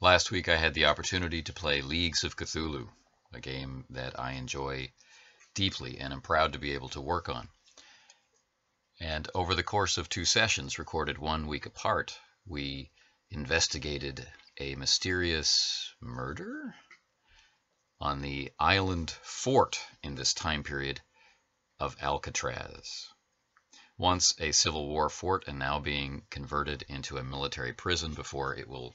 Last week I had the opportunity to play Leagues of Cthulhu, a game that I enjoy deeply and am proud to be able to work on. And over the course of 2 sessions, recorded 1 week apart, we investigated a mysterious murder on the island fort in this time period of Alcatraz. Once a Civil War fort and now being converted into a military prison before it will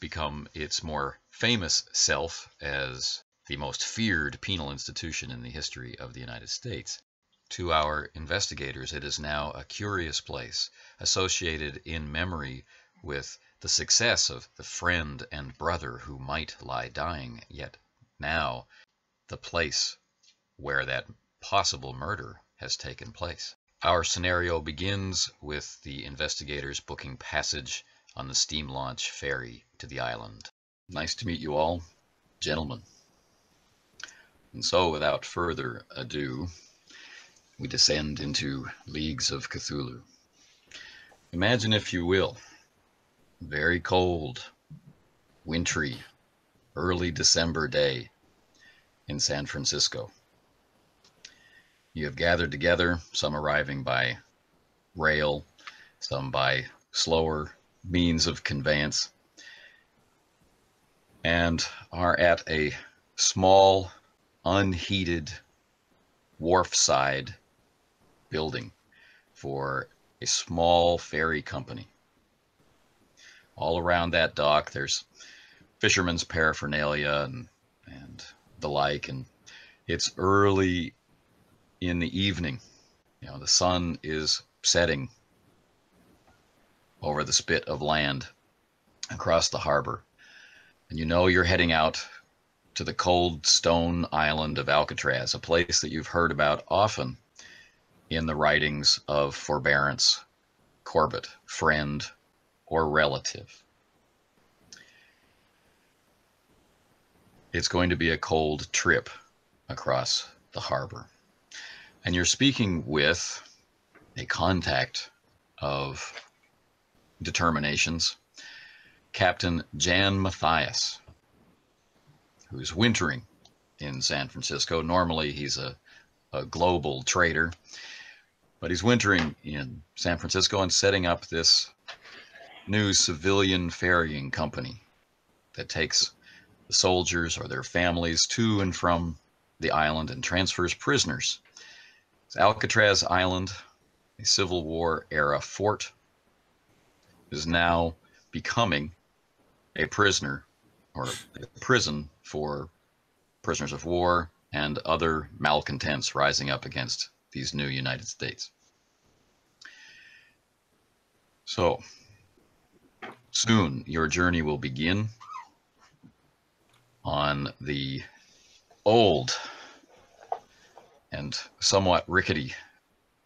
become its more famous self as the most feared penal institution in the history of the United States. To our investigators, it is now a curious place, associated in memory with the success of the friend and brother who might lie dying, yet now the place where that possible murder has taken place. Our scenario begins with the investigators booking passage on the steam launch ferry to the island. Nice to meet you all, gentlemen. And so, without further ado, we descend into Leagues of Cthulhu. Imagine, if you will, very cold, wintry, early December day in San Francisco. You have gathered together, some arriving by rail, some by slower means of conveyance, and are at a small, unheated wharfside building for a small ferry company. All around that dock there's fishermen's paraphernalia and the like, and it's early in the evening. The sun is setting over the spit of land across the harbor, and you're heading out to the cold stone island of Alcatraz, a place that you've heard about often in the writings of Forbearance Corbett, friend or relative. It's going to be a cold trip across the harbor. And you're speaking with a contact of Determinations, Captain Jan Matthias, who's wintering in San Francisco. Normally he's a global trader, but he's wintering in San Francisco and setting up this new civilian ferrying company that takes the soldiers or their families to and from the island and transfers prisoners. Alcatraz Island, a Civil War era fort, is now becoming a prison for prisoners of war and other malcontents rising up against these new United States. So, soon your journey will begin on the old and somewhat rickety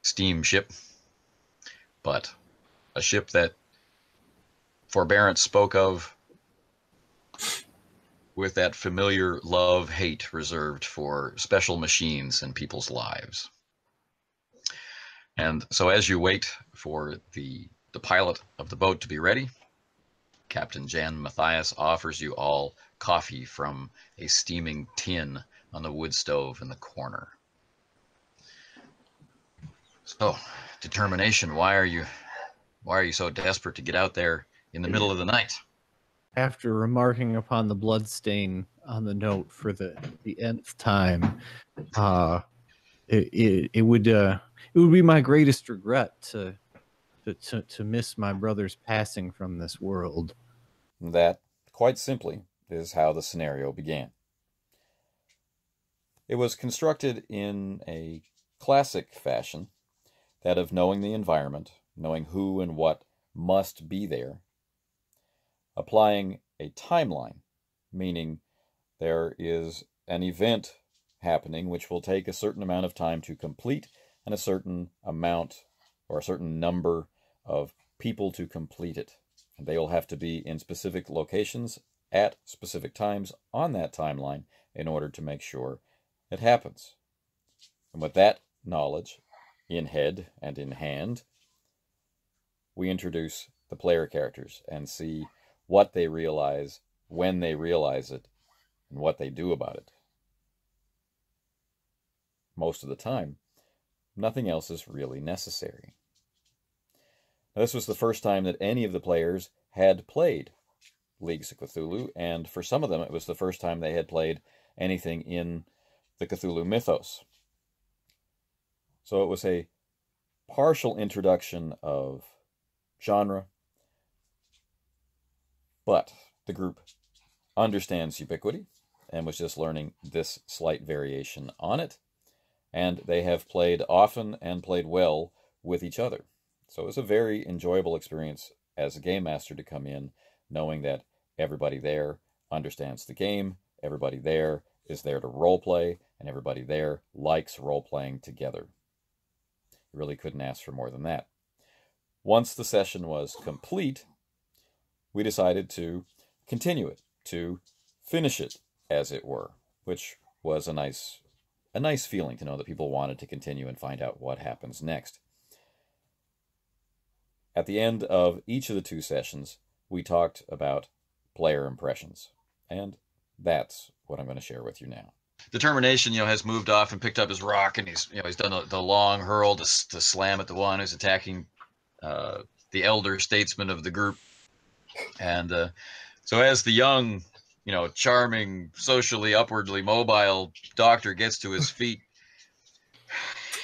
steamship, but a ship that Forbearance spoke of with that familiar love-hate reserved for special machines and people's lives. And so as you wait for the pilot of the boat to be ready, Captain Jan Matthias offers you all coffee from a steaming tin on the wood stove in the corner. So, Determination, why are you so desperate to get out there in the middle of the night? After remarking upon the blood stain on the note for the nth time, it would be my greatest regret to miss my brother's passing from this world. That, quite simply, is how the scenario began. It was constructed in a classic fashion, that of knowing the environment, knowing who and what must be there, applying a timeline, meaning there is an event happening which will take a certain amount of time to complete and a certain amount or a certain number of people to complete it. And they will have to be in specific locations at specific times on that timeline in order to make sure it happens. And with that knowledge in head and in hand, we introduce the player characters and see what they realize when they realize it and what they do about it. Most of the time, nothing else is really necessary. Now, this was the first time that any of the players had played Leagues of Cthulhu, and for some of them it was the first time they had played anything in the Cthulhu mythos. So it was a partial introduction of genre, but the group understands ubiquity and was just learning this slight variation on it, and they have played often and played well with each other. So it was a very enjoyable experience as a game master to come in knowing that everybody there understands the game, everybody there is there to role play, and everybody there likes role playing together. You really couldn't ask for more than that. Once the session was complete, we decided to continue it, to finish it, as it were, which was a nice feeling to know that people wanted to continue and find out what happens next. At the end of each of the 2 sessions, we talked about player impressions, and that's what I'm going to share with you now. Determination, has moved off and picked up his rock, and he's done the long hurl to slam at the one who's attacking the elder statesman of the group. And so as the young, charming, socially upwardly mobile doctor gets to his feet,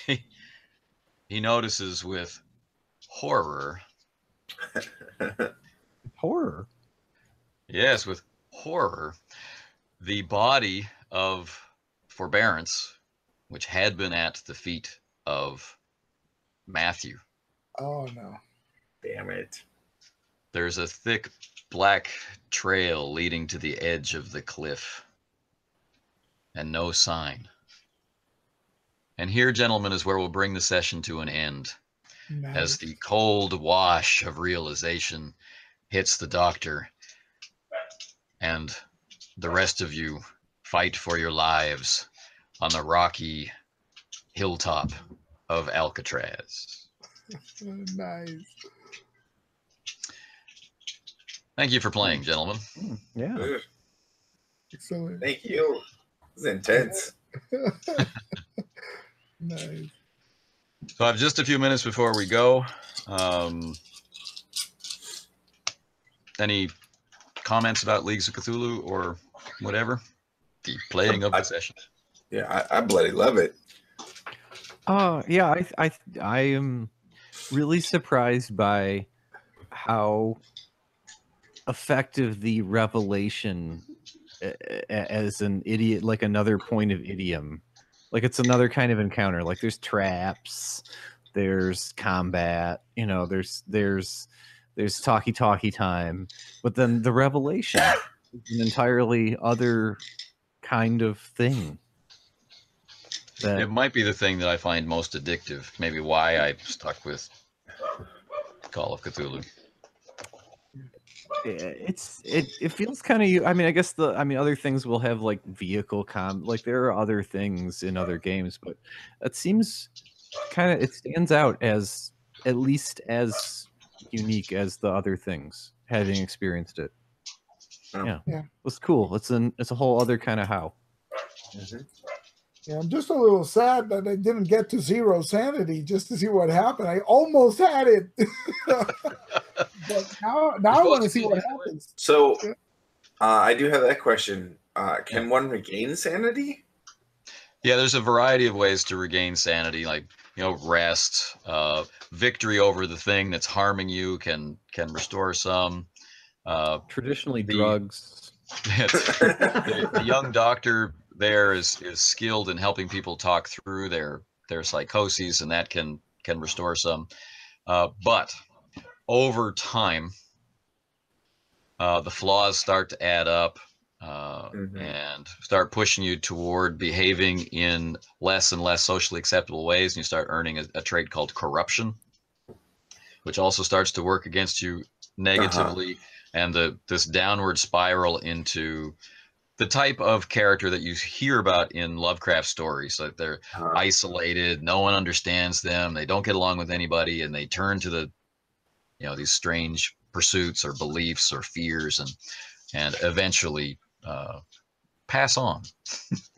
he notices with horror. Horror? Yes, with horror, the body of Forbearance, which had been at the feet of Matthew. Oh, no. Damn it. There's a thick black trail leading to the edge of the cliff, and no sign. And here, gentlemen, is where we'll bring the session to an end, Nice. as the cold wash of realization hits the doctor, and the rest of you fight for your lives on the rocky hilltop of Alcatraz. Nice. Thank you for playing, gentlemen. Yeah. Good. Excellent. Thank you. This is intense. Nice. So I have just a few minutes before we go. Any comments about Leagues of Cthulhu or whatever? The playing of the session. Yeah, I bloody love it. Yeah, I am really surprised by how effective the revelation as an idiot, like another point of idiom, like it's another kind of encounter. Like there's traps, there's combat, there's talkie time, but then the revelation is an entirely other kind of thing. It might be the thing that I find most addictive. Maybe why I stuck with Call of Cthulhu. It feels kind of. I mean, I guess other things will have like vehicle like there are other things in other games, but it seems it stands out as at least as unique as the other things, having experienced it. Oh. Yeah, Yeah. It was cool. It's a whole other kind of how. Mm-hmm. Yeah, I'm just a little sad that I didn't get to 0 sanity just to see what happened. I almost had it. But now I want to see what happens. So, I do have that question. Can one regain sanity? Yeah, there's a variety of ways to regain sanity, like rest, victory over the thing that's harming you can restore some. Traditionally, drugs. The young doctor there is skilled in helping people talk through their psychoses, and that can restore some. But over time, the flaws start to add up and start pushing you toward behaving in less and less socially acceptable ways, and you start earning a trait called corruption, which also starts to work against you negatively, and this downward spiral into the type of character that you hear about in Lovecraft stories. Like they're isolated, no one understands them, they don't get along with anybody, and they turn to these strange pursuits or beliefs or fears, and and eventually pass on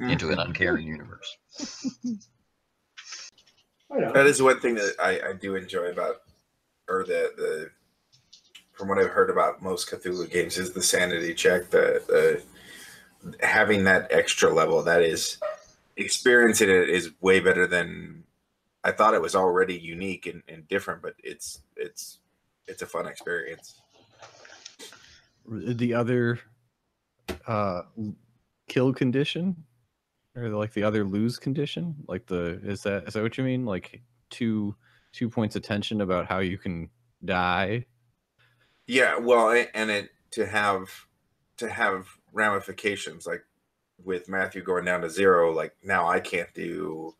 into an uncaring universe. That is one thing that I do enjoy about, or the from what I've heard about most Cthulhu games, is the sanity check. The having that extra level, that is, experiencing it is way better than I thought. It was already unique and different, but it's a fun experience. The other kill condition, or like the other lose condition, like is that what you mean? Like two points of tension about how you can die. Yeah, well, and it to have ramifications, like with Matthew going down to 0. Like now I can't do,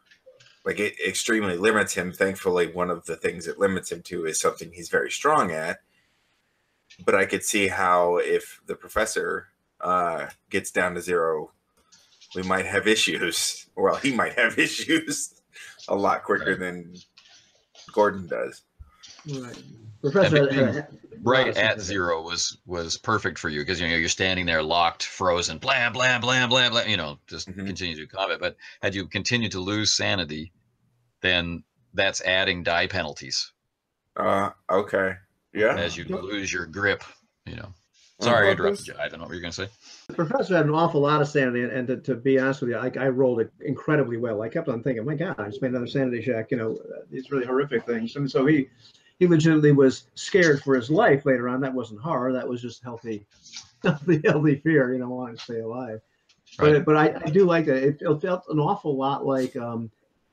like, it extremely limits him. Thankfully, one of the things it limits him to is something he's very strong at. But I could see how if the professor gets down to 0, we might have issues. Well, he might have issues a lot quicker than Gordon does. Right. Professor right at 0 was perfect for you, because you're standing there locked, frozen, blam blam blam blam blam, just continue to combat. But had you continued to lose sanity, then that's adding die penalties. Okay. Yeah. As you lose your grip, Sorry, I interrupted you. I don't know what you're going to say. The professor had an awful lot of sanity, and to be honest with you, I rolled it incredibly well. I kept on thinking, my God, I just made another sanity check, these really horrific things. And so he legitimately was scared for his life later on. That wasn't horror. That was just healthy fear, wanting to stay alive. Right. But I do like that. It felt an awful lot like the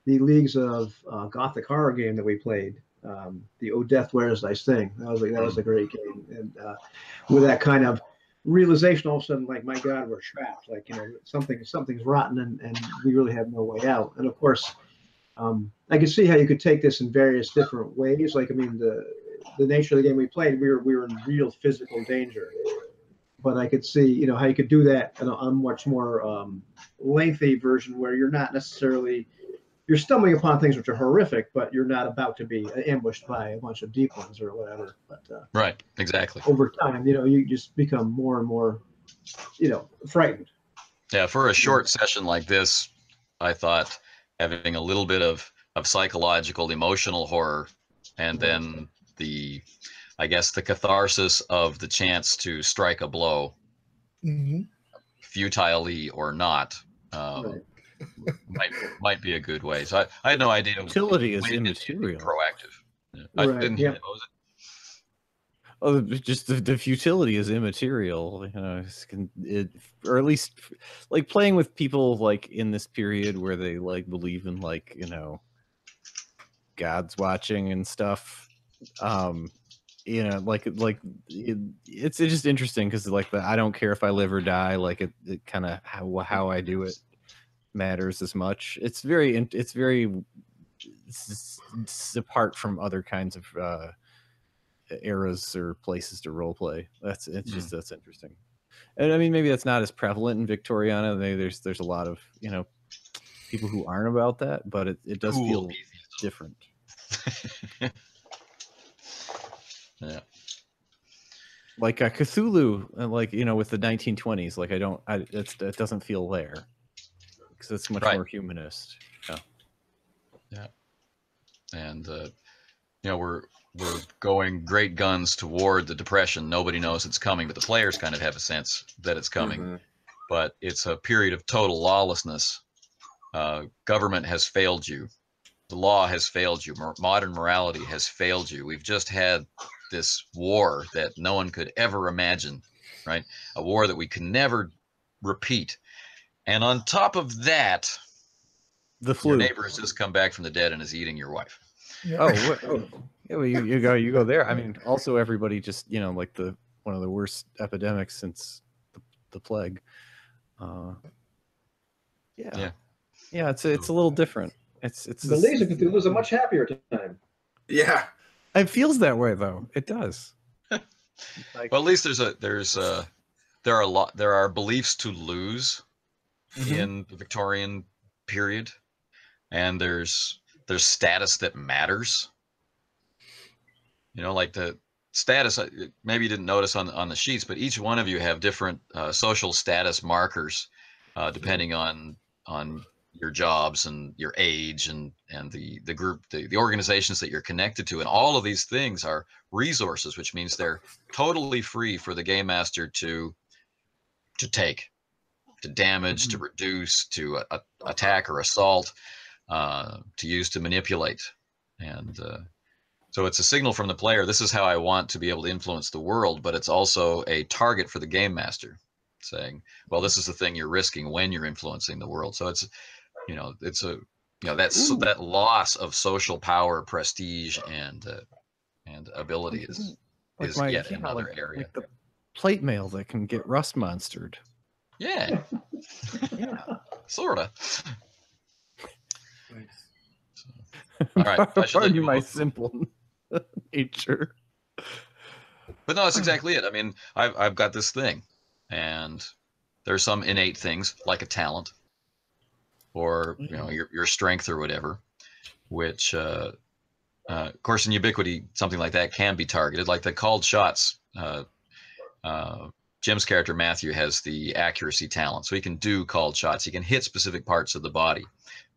Leagues of Gothic horror game that we played. The Oh Death, Where Is Thy Sting? That was a great game, and with that kind of realization, all of a sudden, like, my God, we're trapped. Like, something's rotten, and we really have no way out. And of course, I could see how you could take this in various different ways. Like, I mean, the nature of the game we played, we were in real physical danger. But I could see, how you could do that in a much more lengthy version where you're not necessarily. You're stumbling upon things which are horrific, but you're not about to be ambushed by a bunch of deep ones or whatever. But right, exactly. Over time, you just become more and more, frightened. Yeah, for a short session like this, I thought having a little bit of psychological, emotional horror, and then the catharsis of the chance to strike a blow, futilely or not. Might be a good way. So I had no idea. Futility is immaterial. Proactive. Yeah. Right. I didn't hear was it? Oh, just the futility is immaterial. Or at least like playing with people like in this period where they like believe in like God's watching and stuff. It's just interesting because like I don't care if I live or die. Like it kind of how I do it matters as much. It's apart from other kinds of eras or places to role play. That's interesting. And I mean, maybe that's not as prevalent in Victoriana. There's a lot of people who aren't about that, but it does feel different. Yeah. Like a Cthulhu, like with the 1920s, like it doesn't feel there. Because it's much more humanist. Yeah. And we're going great guns toward the Depression. Nobody knows it's coming, but the players kind of have a sense that it's coming. But it's a period of total lawlessness. Government has failed you. The law has failed you. Modern morality has failed you. We've just had this war that no one could ever imagine, right? A war that we can never repeat. And on top of that, the flu. Your neighbor has just come back from the dead and is eating your wife. Yeah, well, you go there. I mean, also everybody just like one of the worst epidemics since the plague. Yeah. It's a little different. It's the Leagues of Cthulhu was a much happier time. Yeah, it feels that way though. It does. Well, at least there are beliefs to lose in the Victorian period, and there's status that matters. Like status, maybe you didn't notice on the sheets, but each one of you have different social status markers depending on your jobs and your age and the group, the organizations that you're connected to. And all of these things are resources, which means they're totally free for the game master to take, to damage, to reduce, to attack or assault, to use to manipulate. And so it's a signal from the player, this is how I want to be able to influence the world, but it's also a target for the game master, saying, well, this is the thing you're risking when you're influencing the world. So it's, it's a, that loss of social power, prestige, and ability is yet another area. Like the plate mail that can get rust monstered. Yeah. Yeah. Sort of. All right. Pardon my simple nature. But no, that's exactly it. I mean, I've got this thing, and there's some innate things like a talent, or your strength or whatever, which of course in Ubiquity something like that can be targeted, like the called shots. Jim's character Matthew has the accuracy talent, so he can do called shots. He can hit specific parts of the body,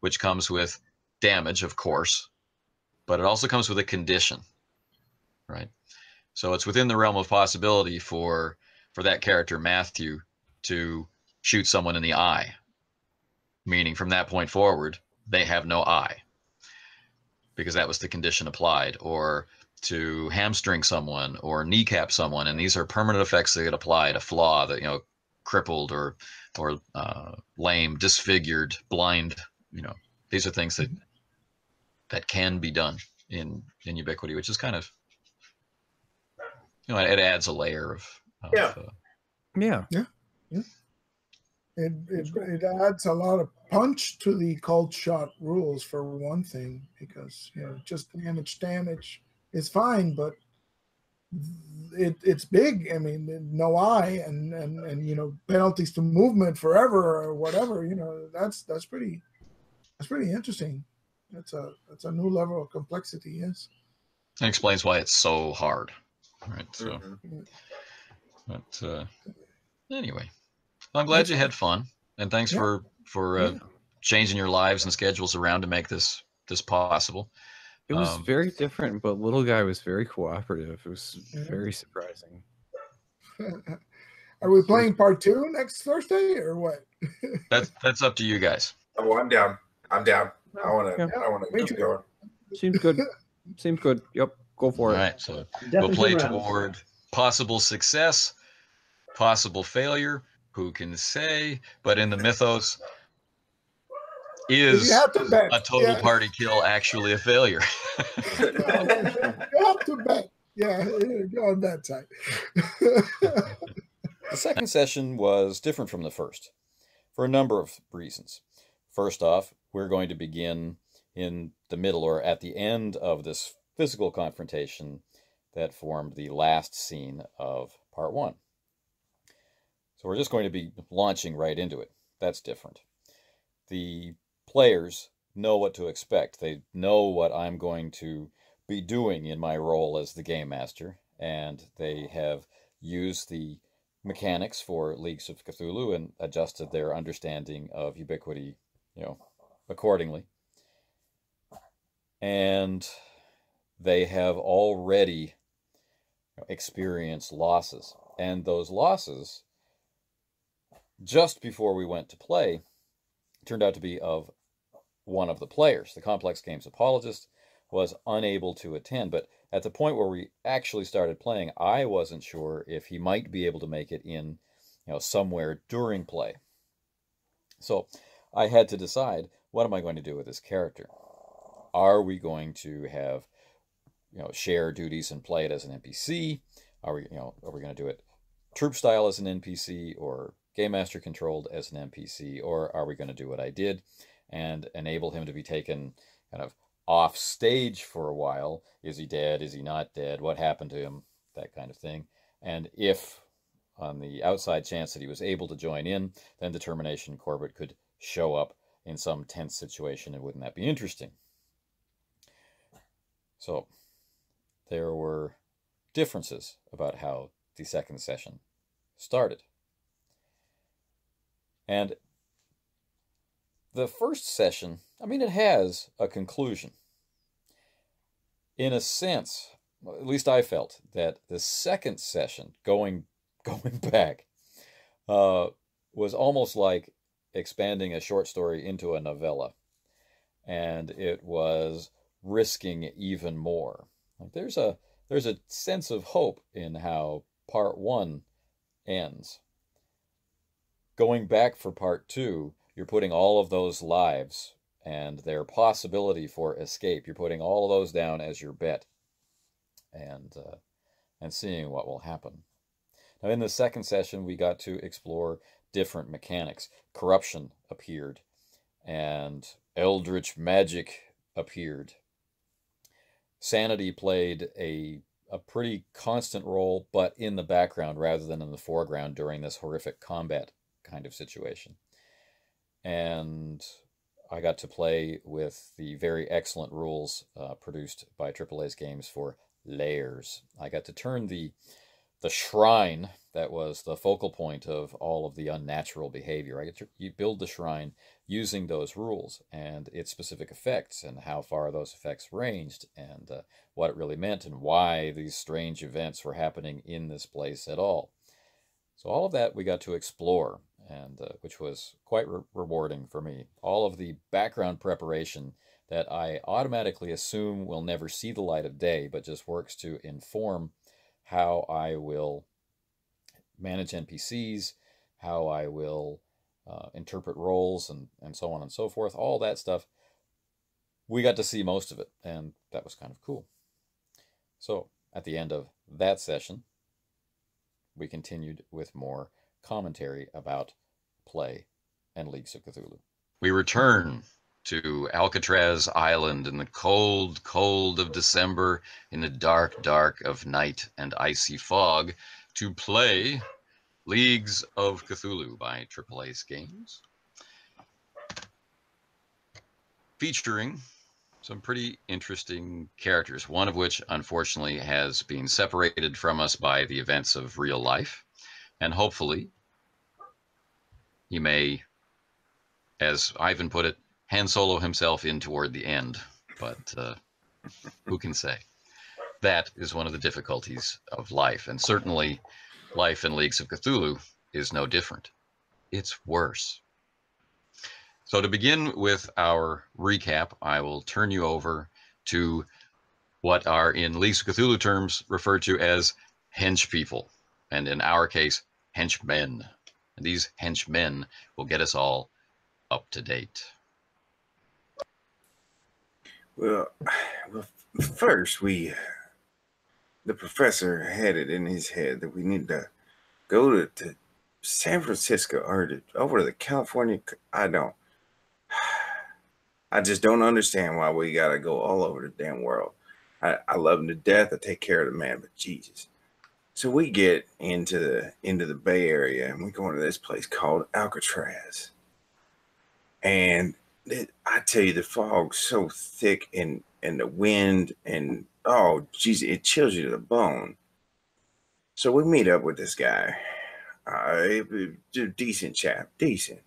which comes with damage, of course, but it also comes with a condition, right? So it's within the realm of possibility for that character Matthew to shoot someone in the eye, meaning from that point forward they have no eye, because that was the condition applied, or to hamstring someone or kneecap someone, and these are permanent effects that get applied. A flaw that, crippled or lame, disfigured, blind, these are things that can be done in Ubiquity, which is kind of, it adds a layer of It adds a lot of punch to the called shot rules, for one thing, because just damage is fine, but it's big. I mean, no eye and penalties to movement forever or whatever. That's pretty interesting. That's a new level of complexity. Yes, it explains why it's so hard, right? So, but anyway. Well, I'm glad you had fun, and thanks for changing your lives and schedules around to make this possible. It was very different, but little guy was very cooperative. It was very surprising. Are we playing part 2 next Thursday or what? That's up to you guys. Oh, I'm down. I want to keep going. Seems good. Seems good. Yep, go for it. All right, so we'll play toward possible success, possible failure. Who can say? But in the mythos, is a total party kill actually a failure? You have to bet. Yeah, go on that side. The second session was different from the first for a number of reasons. First off, we're going to begin in the middle or at the end of this physical confrontation that formed the last scene of part 1. So we're just going to be launching right into it. That's different. The players know what to expect. They know what I'm going to be doing in my role as the game master, and they have used the mechanics for Leagues of Cthulhu and adjusted their understanding of Ubiquity, accordingly. And they have already experienced losses, and those losses, just before we went to play, turned out to be of one of the players. The Complex Games apologist was unable to attend, but at the point where we actually started playing, I wasn't sure if he might be able to make it in, somewhere during play. So I had to decide, what am I going to do with this character? Are we going to have, share duties and play it as an NPC? Are we going to do it troop style as an NPC, or Game Master controlled as an NPC, or are we going to do what I did and enable him to be taken kind of off stage for a while? Is he dead? Is he not dead? What happened to him? That kind of thing. And if, on the outside chance that he was able to join in, then Determination Corbett could show up in some tense situation, and wouldn't that be interesting? So there were differences about how the second session started. And the first session, I mean, it has a conclusion. In a sense, at least I felt that the second session, going back, was almost like expanding a short story into a novella, and it was risking even more. Like there's a sense of hope in how part one ends. Going back for part two, you're putting all of those lives and their possibility for escape, you're putting all of those down as your bet, and seeing what will happen. Now, in the second session, we got to explore different mechanics. Corruption appeared, and eldritch magic appeared. Sanity played a pretty constant role, but in the background rather than in the foreground during this horrific combat kind of situation. And I got to play with the very excellent rules produced by AAA's Games for Layers. I got to turn the shrine that was the focal point of all of the unnatural behavior. You build the shrine using those rules and its specific effects and how far those effects ranged and what it really meant and why these strange events were happening in this place at all. So all of that we got to explore, and which was quite rewarding for me. All of the background preparation that I automatically assume will never see the light of day, but just works to inform how I will manage NPCs, how I will interpret roles, and so on and so forth. All that stuff, we got to see most of it, and that was kind of cool. So at the end of that session, we continued with more commentary about play and Leagues of Cthulhu. We return to Alcatraz Island in the cold, cold of December, in the dark, dark of night and icy fog, to play Leagues of Cthulhu by AAA's Games, featuring some pretty interesting characters, one of which unfortunately has been separated from us by the events of real life, and hopefully he may, as Ivan put it, Han Solo himself in toward the end, but who can say? That is one of the difficulties of life, and certainly life in Leagues of Cthulhu is no different. It's worse. So to begin with our recap, I will turn you over to what are in Leagues of Cthulhu terms referred to as hench people, and in our case, henchmen. And these henchmen will get us all up to date. Well, first the professor had it in his head that we need to go to San Francisco or over to the California. I just don't understand why we gotta go all over the damn world. I love him to death. I take care of the man, but Jesus. So we get into the Bay Area and we go into this place called Alcatraz, and I tell you, the fog's so thick and the wind, and oh geez, it chills you to the bone. So we meet up with this guy, decent chap, decent.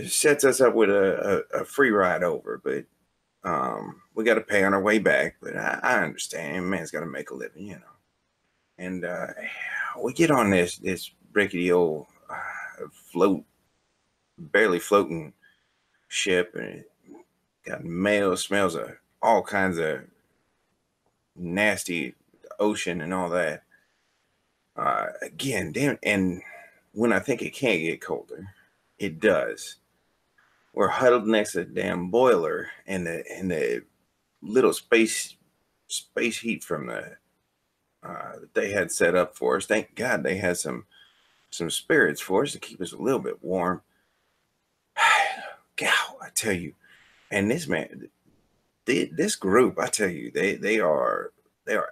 Sets us up with a free ride over, but we got to pay on our way back. But I understand, man's got to make a living, you know. And we get on this rickety old barely floating ship, and it got mail, smells of all kinds of nasty ocean and all that. Again, damn, and when I think it can't get colder, it does. We're huddled next to the damn boiler, and the little space heat from the that they had set up for us. Thank God they had some spirits for us to keep us a little bit warm. Gow, I tell you, and this man, this group, I tell you, they are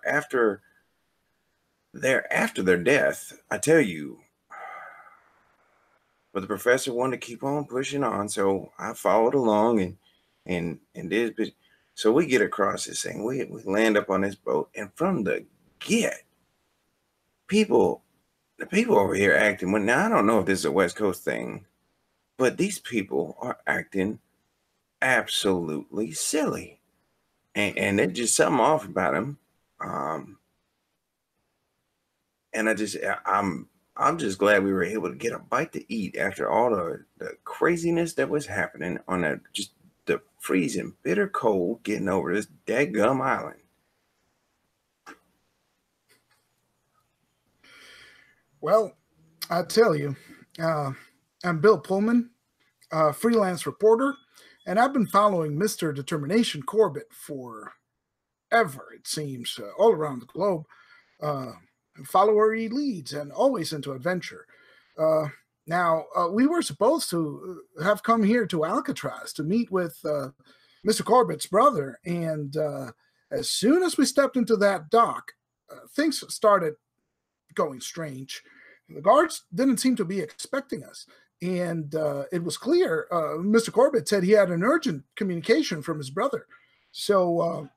after their death. I tell you. But the professor wanted to keep on pushing on, so I followed along and did. But So we get across this thing. We land up on this boat, and from the get, the people over here acting. Well, now I don't know if this is a West Coast thing, but these people are acting absolutely silly, and there's just something off about them. And I'm just glad we were able to get a bite to eat after all the craziness that was happening on that, just the freezing bitter cold getting over this dadgum island. Well, I tell you, I'm Bill Pullman, freelance reporter, and I've been following Mr. Determination Corbett for ever, it seems, all around the globe. Follow where he leads and always into adventure. Now, we were supposed to have come here to Alcatraz to meet with Mr. Corbett's brother, and as soon as we stepped into that dock, things started going strange. The guards didn't seem to be expecting us, and it was clear Mr. Corbett said he had an urgent communication from his brother. So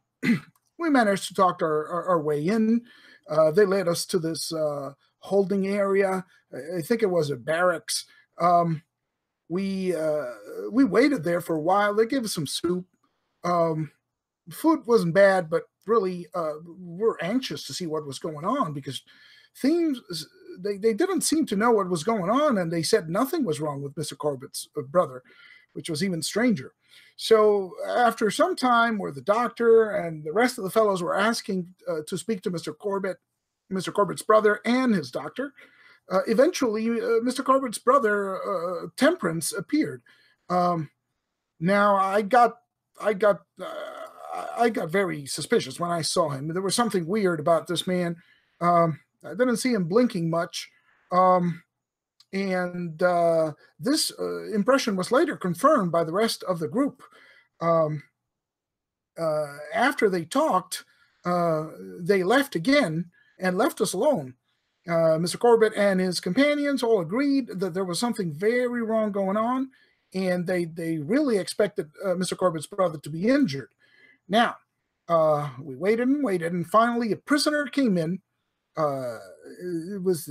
we managed to talk our way in. They led us to this holding area. I think it was a barracks. We waited there for a while. They gave us some soup. Food wasn't bad, but really we're anxious to see what was going on because they didn't seem to know what was going on, and they said nothing was wrong with Mr. Corbett's brother, which was even stranger. So after some time where the doctor and the rest of the fellows were asking to speak to Mr. Corbett's brother and his doctor, eventually Mr. Corbett's brother, Temperance, appeared. Now I got very suspicious when I saw him. There was something weird about this man. I didn't see him blinking much. And this impression was later confirmed by the rest of the group. After they talked, they left again and left us alone. Mr. Corbett and his companions all agreed that there was something very wrong going on, and they really expected Mr. Corbett's brother to be injured. Now, we waited and waited, and finally a prisoner came in.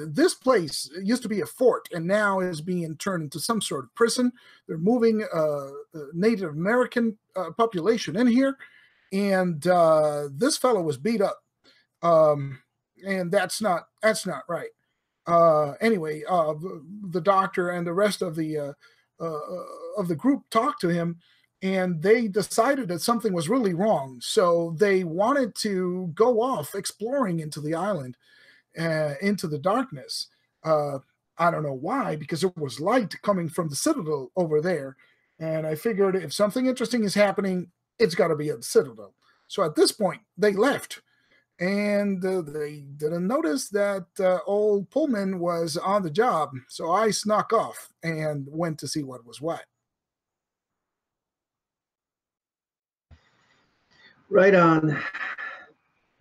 This place used to be a fort and now is being turned into some sort of prison. They're moving Native American population in here, and this fellow was beat up, and that's not right. Anyway, the doctor and the rest of the group talked to him, and they decided that something was really wrong. So they wanted to go off exploring into the island. Into the darkness. I don't know why, because it was light coming from the Citadel over there. And I figured if something interesting is happening, it's got to be at the Citadel. So at this point, they left. And they didn't notice that old Pullman was on the job. So I snuck off and went to see what was what. Right on.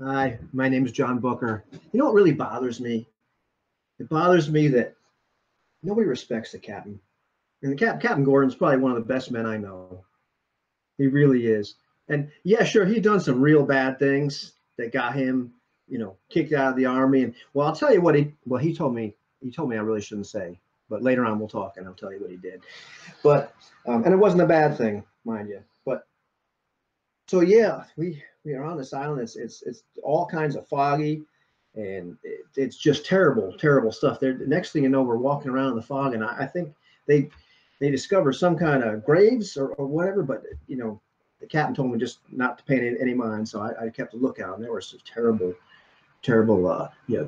Hi, my name is John Booker. You know what really bothers me? It bothers me that nobody respects the captain. And Captain Gordon's probably one of the best men I know. He really is. And yeah, sure, he's done some real bad things that got him, kicked out of the army. And well, I'll tell you what he told me. He told me I really shouldn't say, but later on we'll talk and I'll tell you what he did. But and it wasn't a bad thing, mind you. But so yeah, we are on this island. It's all kinds of foggy, and it's just terrible stuff. The next thing you know, we're walking around in the fog, and I think they discover some kind of graves or whatever. But the captain told me just not to pay any mind, so I kept a lookout, and there was some terrible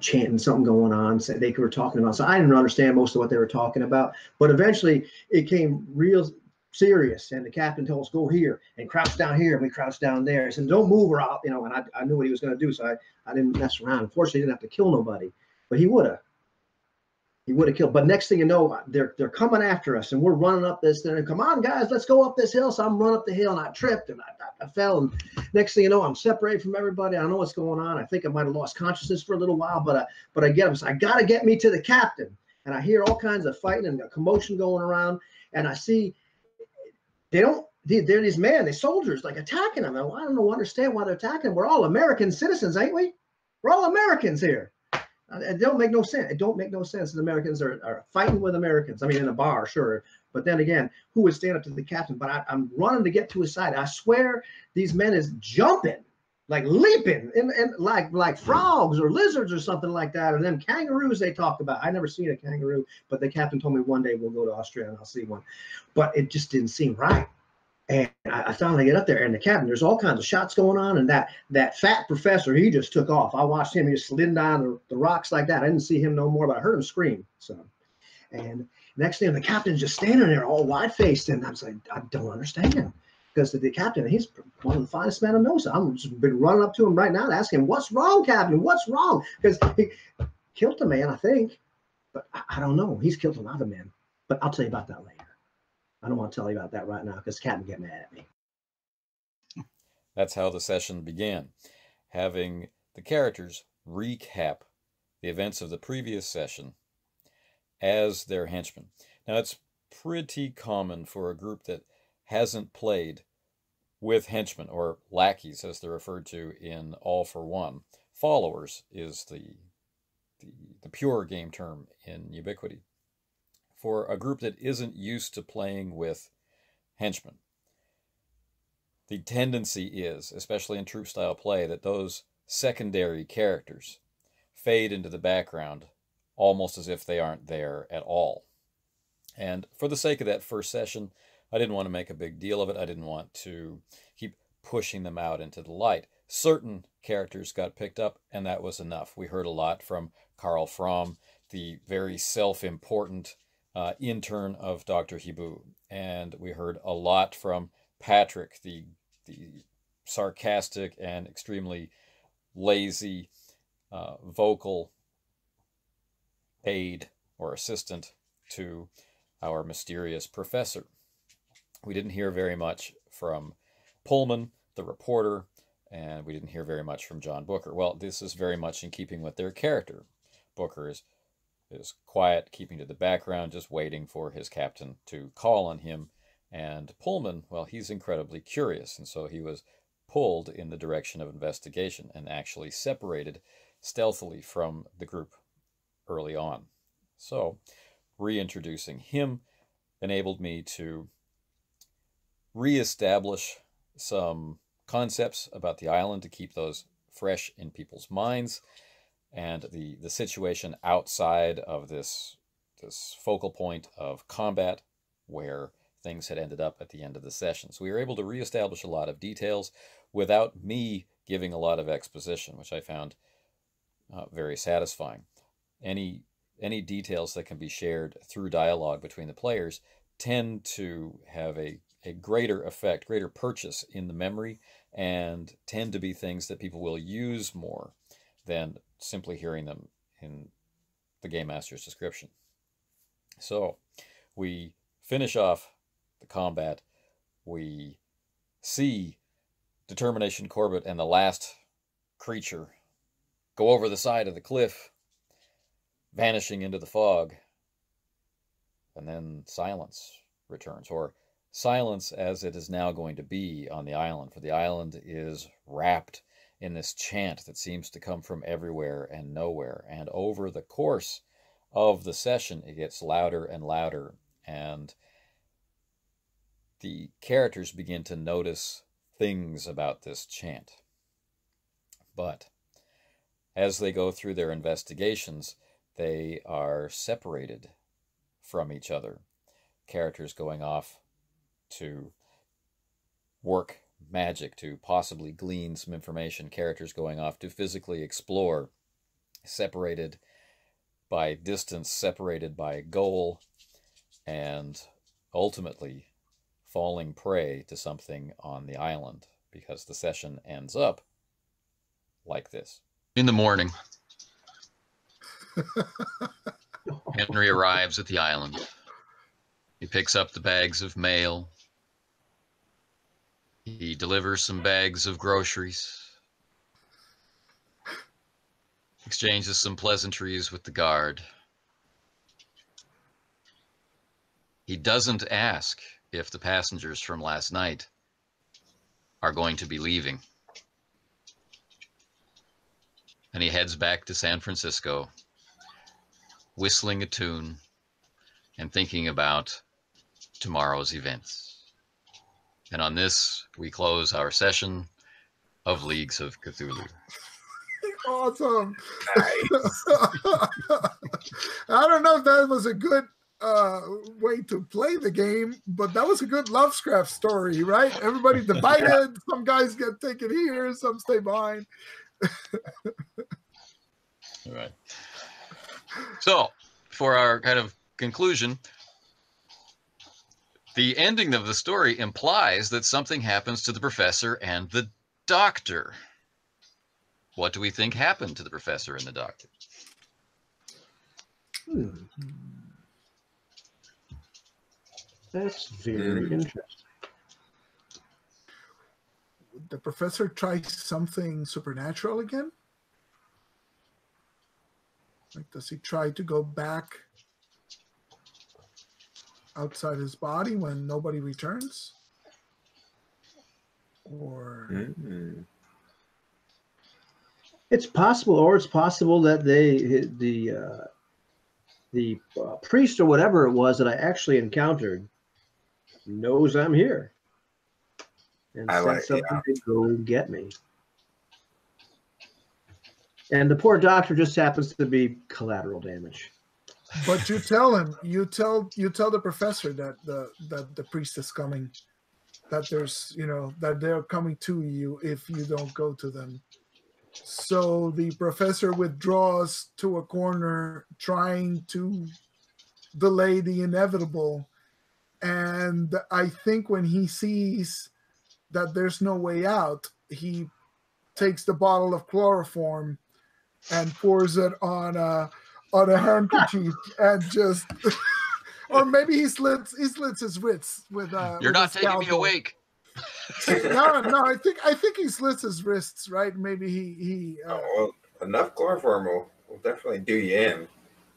chanting, something going on. So they were talking about. So I didn't understand most of what they were talking about, but eventually it came real serious, and the captain told us go here and crouch down here, and we crouched down there. He said don't move or out, and I knew what he was going to do, so I didn't mess around. Unfortunately, he didn't have to kill nobody, but he would have killed. But next thing you know, they're coming after us, and we're running up this thing. Come on, guys, let's go up this hill. So I'm running up the hill, and I tripped, and I fell, and next thing you know, I'm separated from everybody. I don't know what's going on. I think I might have lost consciousness for a little while, but I get him. So I got to get me to the captain, and I hear all kinds of fighting and a commotion going around, and I see. They're these men, these soldiers, like attacking them. I don't understand why they're attacking them. We're all American citizens, ain't we? We're all Americans here. It don't make no sense. It don't make no sense that Americans are fighting with Americans. I mean, in a bar, sure. But then again, who would stand up to the captain? But I'm running to get to his side. I swear these men is jumping, like leaping, and like frogs or lizards or something like that. Or them kangaroos they talk about. I never seen a kangaroo, but the captain told me one day we'll go to Australia and I'll see one. But it just didn't seem right. And I finally get up there, and the captain, there's all kinds of shots going on, and that fat professor, he just took off. I watched him, he just slid down the rocks like that. I didn't see him no more, but I heard him scream. So, and next thing, the captain's just standing there all wide-faced, and I was like, I don't understand. Because the captain, he's one of the finest men I know. So I'm just been running up to him right now to ask him, what's wrong, Captain? What's wrong? Because he killed a man, I think. But I don't know. He's killed a lot of men. But I'll tell you about that later. I don't want to tell you about that right now because Cat will get mad at me. That's how the session began, having the characters recap the events of the previous session as their henchmen. Now, it's pretty common for a group that hasn't played with henchmen, or lackeys as they're referred to in All for One. Followers is the pure game term in Ubiquity. For a group that isn't used to playing with henchmen, the tendency is, especially in troop style play, that those secondary characters fade into the background almost as if they aren't there at all. And for the sake of that first session, I didn't want to make a big deal of it. I didn't want to keep pushing them out into the light. Certain characters got picked up, and that was enough. We heard a lot from Karl Fromm, the very self-important intern of Dr. Hibu. And we heard a lot from Patrick, the sarcastic and extremely lazy vocal aide or assistant to our mysterious professor. We didn't hear very much from Pullman, the reporter, and we didn't hear very much from John Booker. Well, this is very much in keeping with their character. Booker is quiet, keeping to the background, just waiting for his captain to call on him. And Pullman, well, he's incredibly curious, and so he was pulled in the direction of investigation and actually separated stealthily from the group early on. So, reintroducing him enabled me to reestablish some concepts about the island to keep those fresh in people's minds, and the situation outside of this focal point of combat where things had ended up at the end of the session. So we were able to reestablish a lot of details without me giving a lot of exposition, which I found very satisfying. Any details that can be shared through dialogue between the players tend to have a greater effect, greater purchase in the memory, and tend to be things that people will use more than simply hearing them in the Game Master's description. So we finish off the combat. We see Determination Corbett and the last creature go over the side of the cliff, vanishing into the fog. And then silence returns, or silence as it is now going to be on the island, for the island is wrapped in this chant that seems to come from everywhere and nowhere. And over the course of the session, it gets louder and louder, and the characters begin to notice things about this chant. But as they go through their investigations, they are separated from each other. Characters going off to work magic, to possibly glean some information. Characters going off to physically explore, separated by distance, separated by goal, and ultimately falling prey to something on the island, because the session ends up like this. In the morning, Henry arrives at the island. He picks up the bags of mail. He delivers some bags of groceries. Exchanges some pleasantries with the guard. He doesn't ask if the passengers from last night are going to be leaving. And he heads back to San Francisco, whistling a tune and thinking about tomorrow's events. And on this, we close our session of Leagues of Cthulhu. Awesome. Nice. I don't know if that was a good way to play the game, but that was a good Lovecraft story, right? Everybody divided. Some guys get taken here, some stay behind. All right. So, for our kind of conclusion, the ending of the story implies that something happens to the professor and the doctor. What do we think happened to the professor and the doctor? That's very interesting. The professor tries something supernatural again? Like, does he try to go back outside his body when nobody returns? Or It's possible, or it's possible that the priest or whatever it was that I actually encountered knows I'm here and said something to go get me. And the poor doctor just happens to be collateral damage. but you tell him, you tell the professor that the priest is coming, that there's, you know, that they're coming to you if you don't go to them. So the professor withdraws to a corner, trying to delay the inevitable. And I think when he sees that there's no way out, he takes the bottle of chloroform and pours it on a handkerchief and just, or maybe he slits his wrists with You're not taking me awake. No, I think he slits his wrists, right? Maybe he well, enough chloroform will definitely do you in.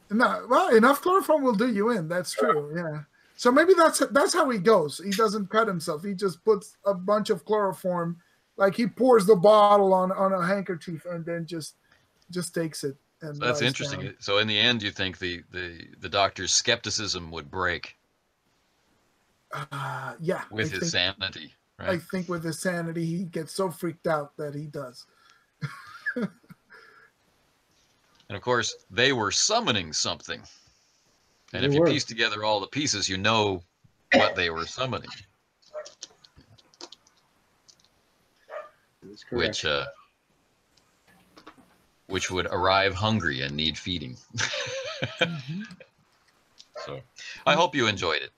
No, well, enough chloroform will do you in. That's true. Yeah. So maybe that's how he goes. He doesn't cut himself. He just puts a bunch of chloroform, like he pours the bottle on a handkerchief and then just takes it. And That's lies interesting. down. So in the end, you think the doctor's skepticism would break Yeah. with his sanity, right? I think with his sanity, he gets so freaked out that he does. And of course, they were summoning something. And if you piece together all the pieces, you know what they were summoning. That's correct. Which would arrive hungry and need feeding. So I hope you enjoyed it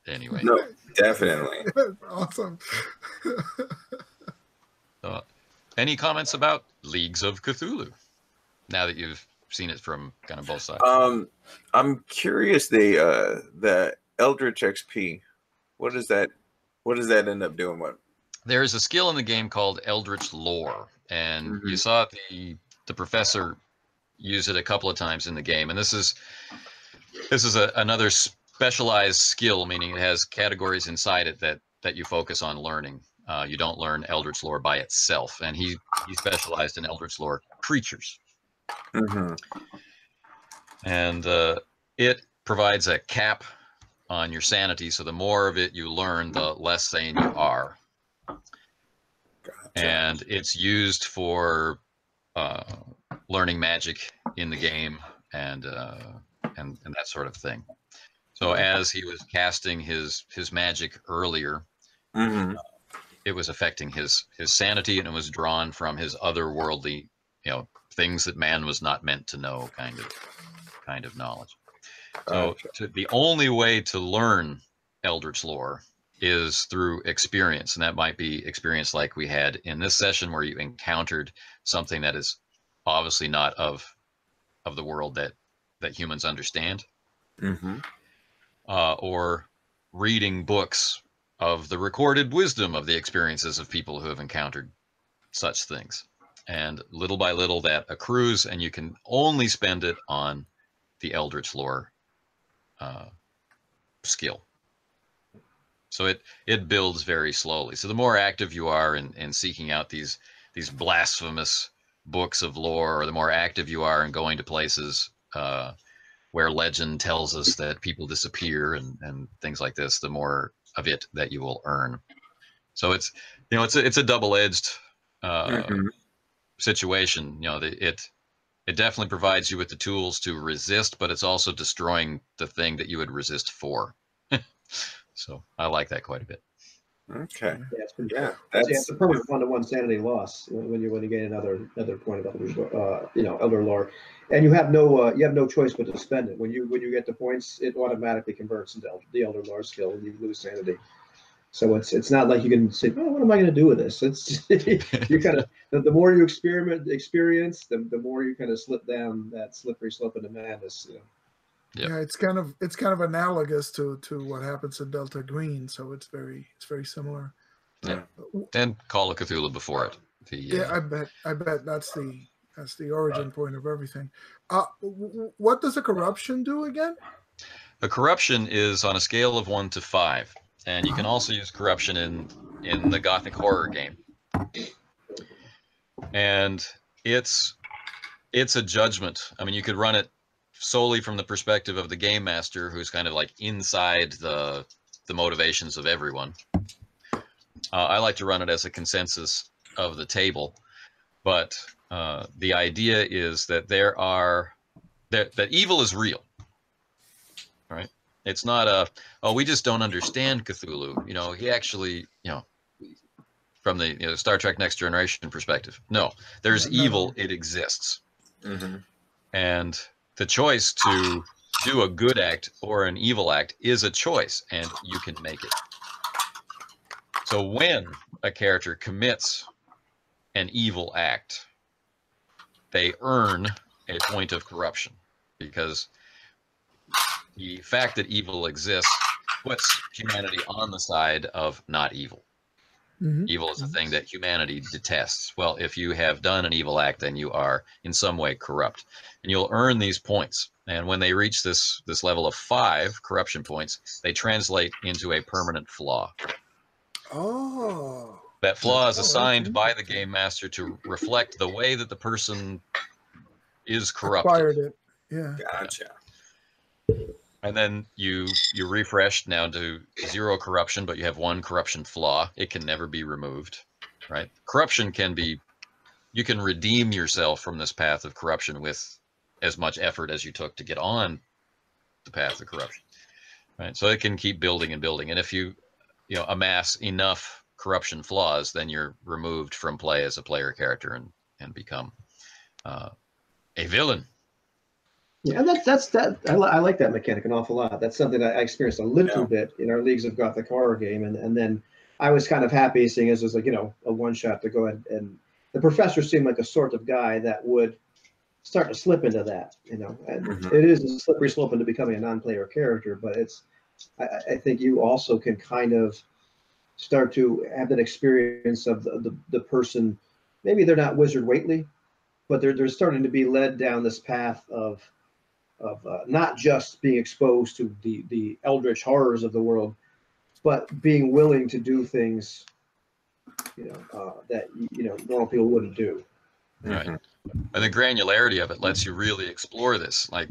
anyway. No, definitely. Awesome. Any comments about Leagues of Cthulhu now that you've seen it from kind of both sides? I'm curious, the Eldritch XP, what does that end up doing? What? There's a skill in the game called Eldritch Lore, and you saw the professor use it a couple of times in the game, and this is another specialized skill, meaning it has categories inside it that you focus on learning. You don't learn Eldritch Lore by itself, and he specialized in Eldritch Lore creatures. And it provides a cap on your sanity, so the more of it you learn, the less sane you are. Gotcha. And it's used for learning magic in the game and that sort of thing. So as he was casting his magic earlier, it was affecting his sanity, and it was drawn from his otherworldly, things that man was not meant to know, kind of knowledge. So the only way to learn Eldritch Lore is through experience, and that might be experience like we had in this session, where you encountered something that is obviously not of the world that humans understand, or reading books of the recorded wisdom of the experiences of people who have encountered such things. And little by little that accrues, and you can only spend it on the Eldritch Lore skill. So it builds very slowly. So the more active you are in seeking out these blasphemous books of lore, or the more active you are in going to places where legend tells us that people disappear and things like this, the more of it that you will earn. So it's it's a double-edged situation. It definitely provides you with the tools to resist, but it's also destroying the thing that you would resist for. So I like that quite a bit. Okay. Yeah, it's pretty Yeah, cool. It's a permanent 1-to-1 sanity loss when you gain another point of elder lore, and you have no choice but to spend it. When you get the points, it automatically converts into the elder lore skill, and you lose sanity. So it's not like you can say, oh, what am I going to do with this? It's you kind of the more you experience, the more you kind of slip down that slippery slope into madness. Yep. Yeah, it's kind of analogous to what happens in Delta Green, so it's very similar. Yeah, and Call of Cthulhu before it. Yeah, I bet that's the origin point of everything. What does a corruption do again? A corruption is on a scale of 1 to 5, and you can also use corruption in the Gothic horror game. And it's a judgment. I mean, you could run it solely from the perspective of the game master, who's kind of like inside the motivations of everyone. I like to run it as a consensus of the table, but the idea is that that evil is real. Right? It's not we just don't understand Cthulhu. He actually, from the Star Trek Next Generation perspective. No, there's evil. It exists. Mm-hmm. And the choice to do a good act or an evil act is a choice, and you can make it. So when a character commits an evil act, they earn a point of corruption, because the fact that evil exists puts humanity on the side of not evil. Mm-hmm. Evil is a thing that humanity detests. Well, if you have done an evil act, then you are in some way corrupt, and you'll earn these points. And when they reach this level of 5 corruption points, they translate into a permanent flaw. Oh. That flaw is assigned by the game master to reflect the way that the person is corrupted. Acquired it. Yeah. Gotcha. And then you refresh now to 0 corruption, but you have 1 corruption flaw. It can never be removed, right? Corruption you can redeem yourself from this path of corruption with as much effort as you took to get on the path of corruption, right? So it can keep building and building. And if you amass enough corruption flaws, then you're removed from play as a player character and become a villain. Yeah, and that's I like that mechanic an awful lot. That's something I experienced a little bit in our Leagues of Gothic horror game, and then I was kind of happy seeing as it was like a one shot to go ahead, and the professor seemed like a sort of guy that would start to slip into that, and it is a slippery slope into becoming a non-player character, but I think you also can kind of start to have that experience of the person. Maybe they're not Wizard Whately, but they're starting to be led down this path of not just being exposed to the eldritch horrors of the world, but being willing to do things that normal people wouldn't do. Right. And the granularity of it lets you really explore this. Like,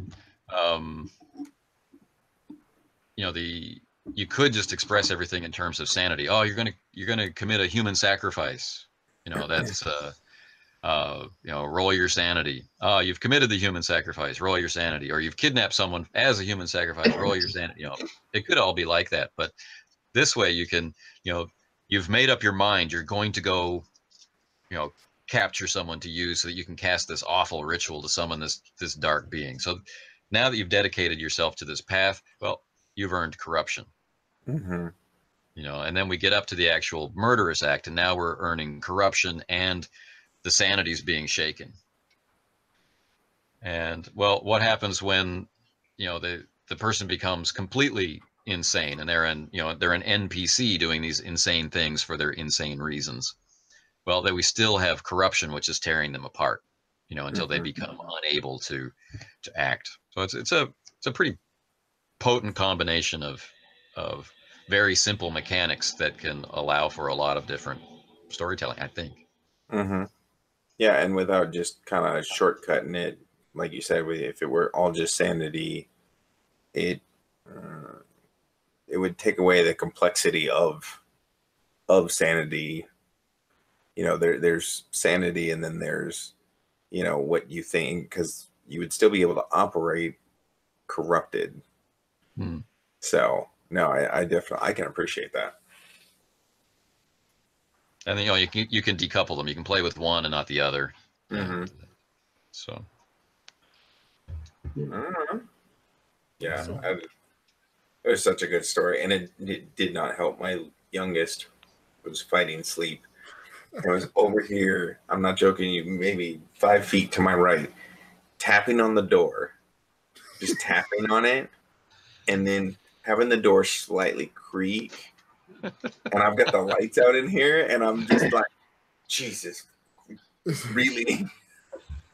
you could just express everything in terms of sanity. Oh, you're gonna commit a human sacrifice. That's roll your sanity. Oh, you've committed the human sacrifice. Roll your sanity. Or you've kidnapped someone as a human sacrifice. Roll your sanity. It could all be like that. But this way, you can, you've made up your mind. You're going to go, capture someone to use so that you can cast this awful ritual to summon this dark being. So now that you've dedicated yourself to this path, well, you've earned corruption. Mm-hmm. And then we get up to the actual murderous act, and now we're earning corruption and the sanity's being shaken. And well, what happens when the person becomes completely insane, and they're an NPC doing these insane things for their insane reasons? Well, that we still have corruption, which is tearing them apart, until they become unable to act. So it's a pretty potent combination of very simple mechanics that can allow for a lot of different storytelling, I think. Mm-hmm. Yeah, and without just kind of shortcutting it, like you said, if it were all just sanity, it would take away the complexity of sanity. You know, there's sanity, and then there's, you know, what you think, because you would still be able to operate corrupted. So no, I definitely, I can appreciate that. And then, you know, you can decouple them. You can play with one and not the other. Mm-hmm. So yeah, it was such a good story, and it did not help. My youngest was fighting sleep. I was over here, I'm not joking you, maybe 5 feet to my right, tapping on the door, just tapping on it, and then having the door slightly creak. And I've got the lights out in here, and I'm just like, Jesus, really?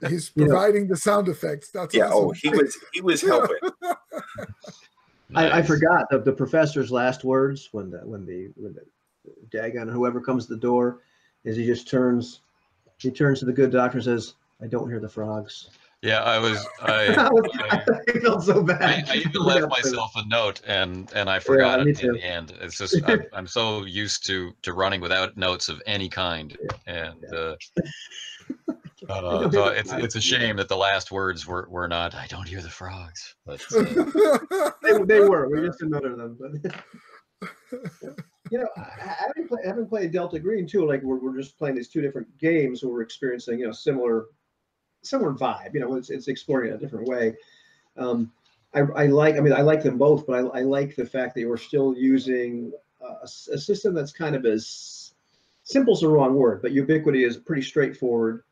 He's providing the sound effects. That's awesome. Oh, he was helping. nice. I forgot the professor's last words when the Dagon, whoever comes to the door, is he turns to the good doctor and says, "I don't hear the frogs." Yeah, I felt so bad. I even left myself a note, and I forgot it in the end. It's just I'm so used to running without notes of any kind, and so it's a shame that the last words were not "I don't hear the frogs," but they were. We just didn't utter them. But you know, having played Delta Green too, like we're just playing these two different games where we're experiencing, you know, similar vibe. You know, it's exploring it a different way. I like them both, but I like the fact that we're still using a system that's kind of, as simple is the wrong word, but ubiquity is pretty straightforward.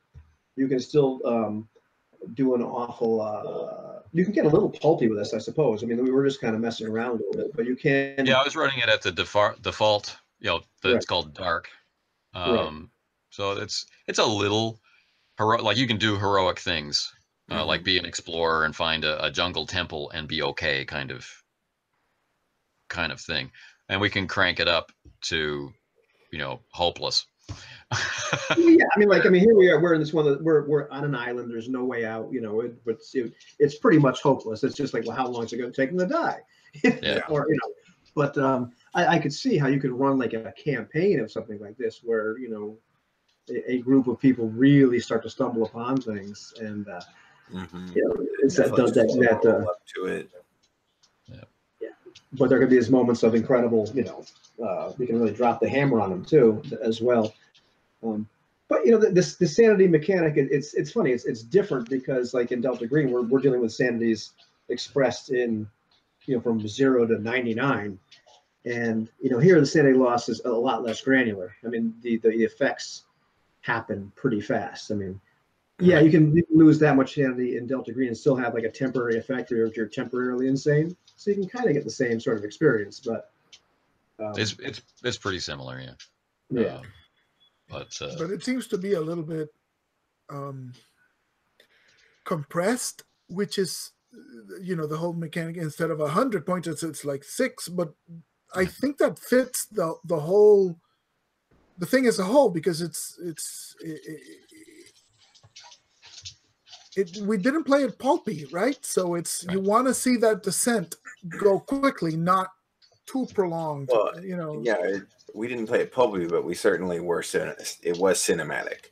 You can still do an awful. You can get a little pulpy with this, I suppose. I mean, we were just kind of messing around a little bit, but you can. Yeah, I was running it at the default. You know, it's called dark. So it's a little heroic. Like, you can do heroic things, like be an explorer and find a jungle temple and be okay, kind of thing. And we can crank it up to, you know, hopeless. Yeah, here we are. We're in this one. We're on an island. There's no way out. You know, it's pretty much hopeless. It's just like, well, how long is it going to take them to die? Yeah. Or, you know, but I could see how you could run like a campaign of something like this, where, you know, a group of people really start to stumble upon things, and you know, it's that up to it. Yeah. But there could be these moments of incredible, you know, we can really drop the hammer on them too, as well. But you know, this sanity mechanic, it's funny. It's different because, like in Delta Green, we're dealing with sanities expressed in, you know, from 0 to 99, and you know, here the sanity loss is a lot less granular. I mean, the effects happen pretty fast. I mean, yeah, you can lose that much sanity in Delta Green and still have like a temporary effect, or if you're temporarily insane, so you can kind of get the same sort of experience. But it's pretty similar, yeah. Yeah. But it seems to be a little bit compressed, which is, you know, the whole mechanic. Instead of 100 points, it's like 6. But I think that fits the whole, the thing as a whole, because we didn't play it pulpy, right? So it's right. You want to see that descent go quickly, not too prolonged. Well, you know. Yeah, we didn't play it pulpy, but we certainly were. It was cinematic.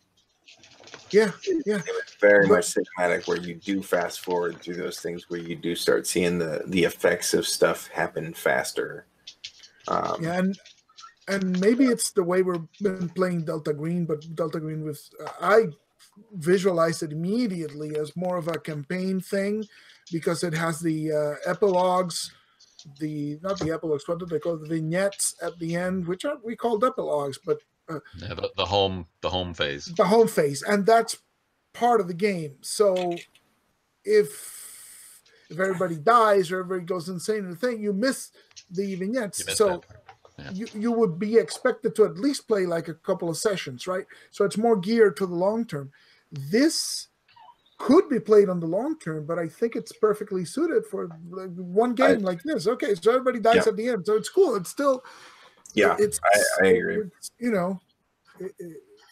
Yeah. It was very much cinematic, where you do fast forward through those things, where you do start seeing the effects of stuff happen faster. Yeah, and maybe it's the way we've been playing Delta Green, but Delta Green was I visualized it immediately as more of a campaign thing, because it has the epilogues, not the epilogues, what do they call the vignettes at the end, which we called epilogues, but the home phase. The home phase, and that's part of the game. So if everybody dies or everybody goes insane in the thing, you miss the vignettes. So you would be expected to at least play like a couple of sessions, right? So it's more geared to the long term. This could be played on the long term, but I think it's perfectly suited for like, one game like this. Okay, so everybody dies at the end, so it's cool. It's still, I agree. It's, you know,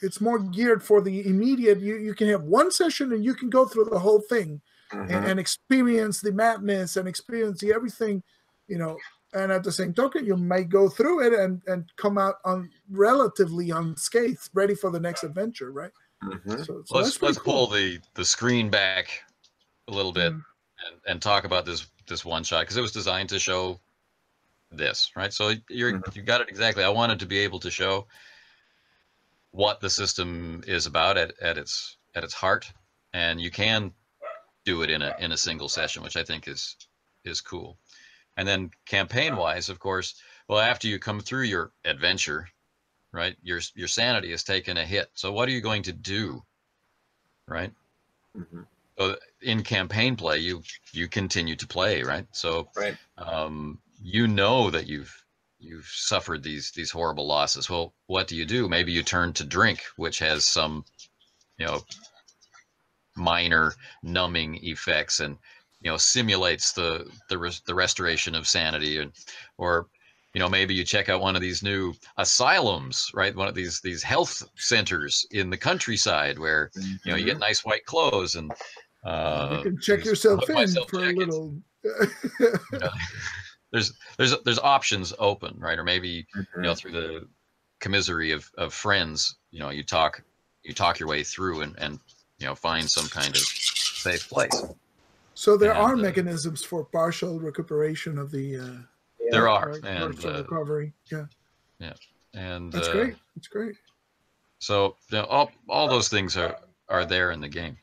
it's more geared for the immediate. You can have one session and you can go through the whole thing and experience the madness and experience the everything, you know. And at the same token, you might go through it and come out on relatively unscathed, ready for the next adventure, right? So let's cool. pull the screen back a little bit and talk about this one shot, because it was designed to show this, right? So you got it exactly. I wanted to be able to show what the system is about at its heart, and you can do it in a single session, which I think is cool. And then campaign wise, of course, well, after you come through your adventure, right, your sanity has taken a hit. So what are you going to do, right? So in campaign play, you continue to play, right? So you know that you've suffered these horrible losses. Well, what do? Maybe you turn to drink, which has some, you know, minor numbing effects and, you know, simulates the restoration of sanity, or you know, maybe you check out one of these new asylums, right? One of these health centers in the countryside where you know, you get nice white clothes and you can check yourself in for a little. You know, there's options open, right? Or maybe you know, through the commissary of friends, you know, you talk your way through and you know, find some kind of safe place. So there are mechanisms for partial recuperation of the. There are, and partial recovery. Yeah, and that's great. It's great. So you know, all those things are there in the game,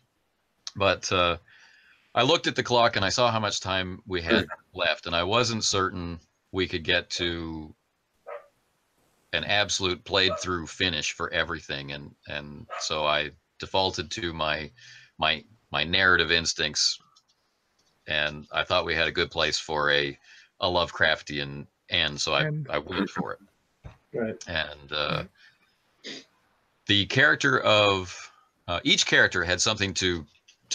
but I looked at the clock and I saw how much time we had left, and I wasn't certain we could get to an absolute played through finish for everything, and so I defaulted to my narrative instincts, and I thought we had a good place for a Lovecraftian end, so I went for it. Right. And the character of each character had something to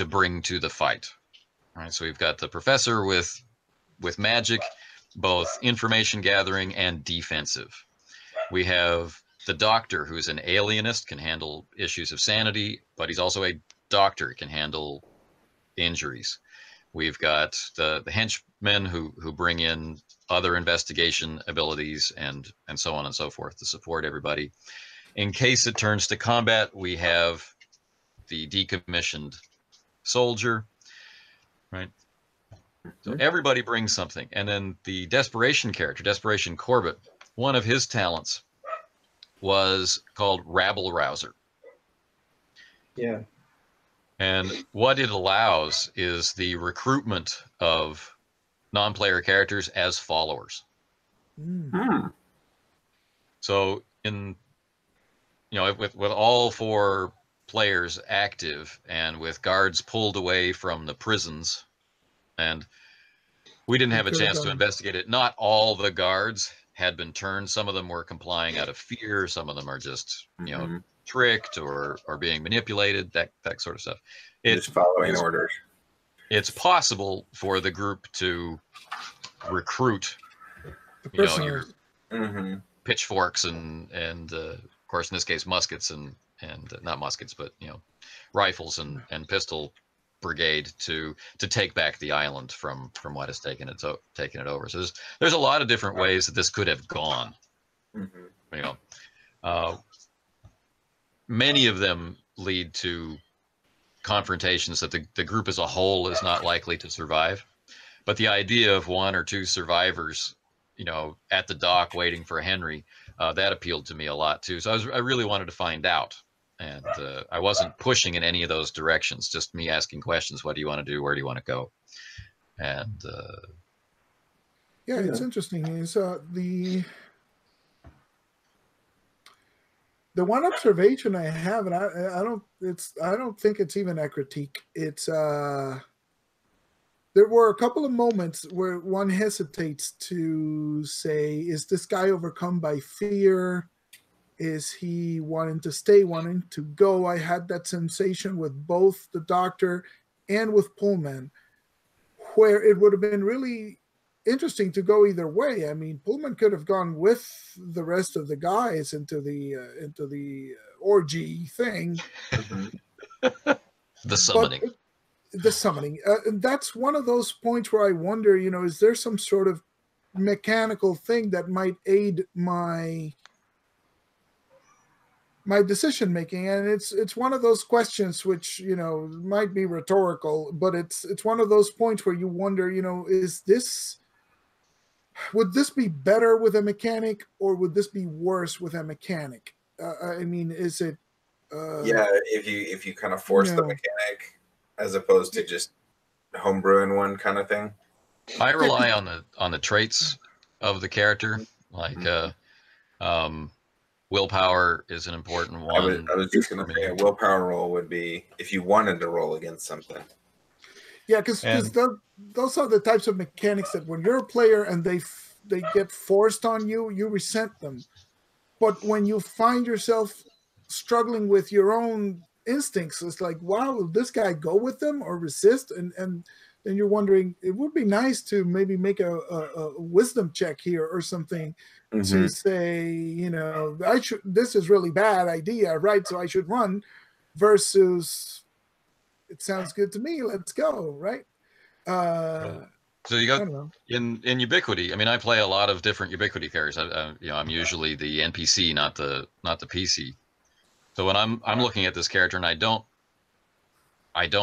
bring to the fight. All right, so we've got the professor with magic, both information gathering and defensive. We have the doctor, who's an alienist, can handle issues of sanity, but he's also a doctor, can handle injuries. We've got the henchmen who bring in other investigation abilities and so on and so forth to support everybody. In case it turns to combat, we have the decommissioned soldier, right? So everybody brings something. And then the desperation character, Desperation Corbett, one of his talents was called Rabble Rouser. Yeah. And what it allows is the recruitment of non-player characters as followers. So in, you know, with all 4 players active and with guards pulled away from the prisons, and we didn't have a chance to investigate it. Not all the guards had been turned. Some of them were complying out of fear. Some of them are just, you know, tricked or being manipulated, that sort of stuff. Just following orders. It's possible for the group to recruit, you know, your pitchforks and of course in this case muskets and not muskets, but you know, rifles and pistol brigade to take back the island from what has taken it over. So there's a lot of different ways that this could have gone. You know, many of them lead to confrontations that the group as a whole is not likely to survive. But the idea of 1 or 2 survivors, you know, at the dock waiting for Henry, that appealed to me a lot too. So I really wanted to find out, and I wasn't pushing in any of those directions. Just me asking questions. What do you want to do? Where do you want to go? And yeah, it's interesting. Is the one observation I have, and I don't think it's even a critique. It's there were a couple of moments where one hesitates to say, is this guy overcome by fear? Is he wanting to stay, wanting to go? I had that sensation with both the Doctor and with Pullman, where it would have been really interesting to go either way. I mean, Pullman could have gone with the rest of the guys into the orgy thing. The summoning. The summoning. And that's one of those points where I wonder, is there some sort of mechanical thing that might aid my decision making? And it's one of those questions which might be rhetorical, but it's one of those points where you wonder, would this be better with a mechanic, or would this be worse with a mechanic? I mean, is it if you kind of force the mechanic as opposed to just homebrewing one kind of thing? I rely on the traits of the character, like willpower is an important one. I was just going to say a willpower roll would be if you wanted to roll against something. Yeah, because those are the types of mechanics that when you're a player and they get forced on you, you resent them. But when you find yourself struggling with your own instincts, it's like, wow, will this guy go with them or resist? And then you're wondering, it would be nice to maybe make a wisdom check here or something to say, this is really bad idea, right? So I should run, versus it sounds good to me, let's go, right? So you got in Ubiquity. I mean, I play a lot of different Ubiquity characters. I'm usually the NPC, not the PC. So when I'm looking at this character, and I don't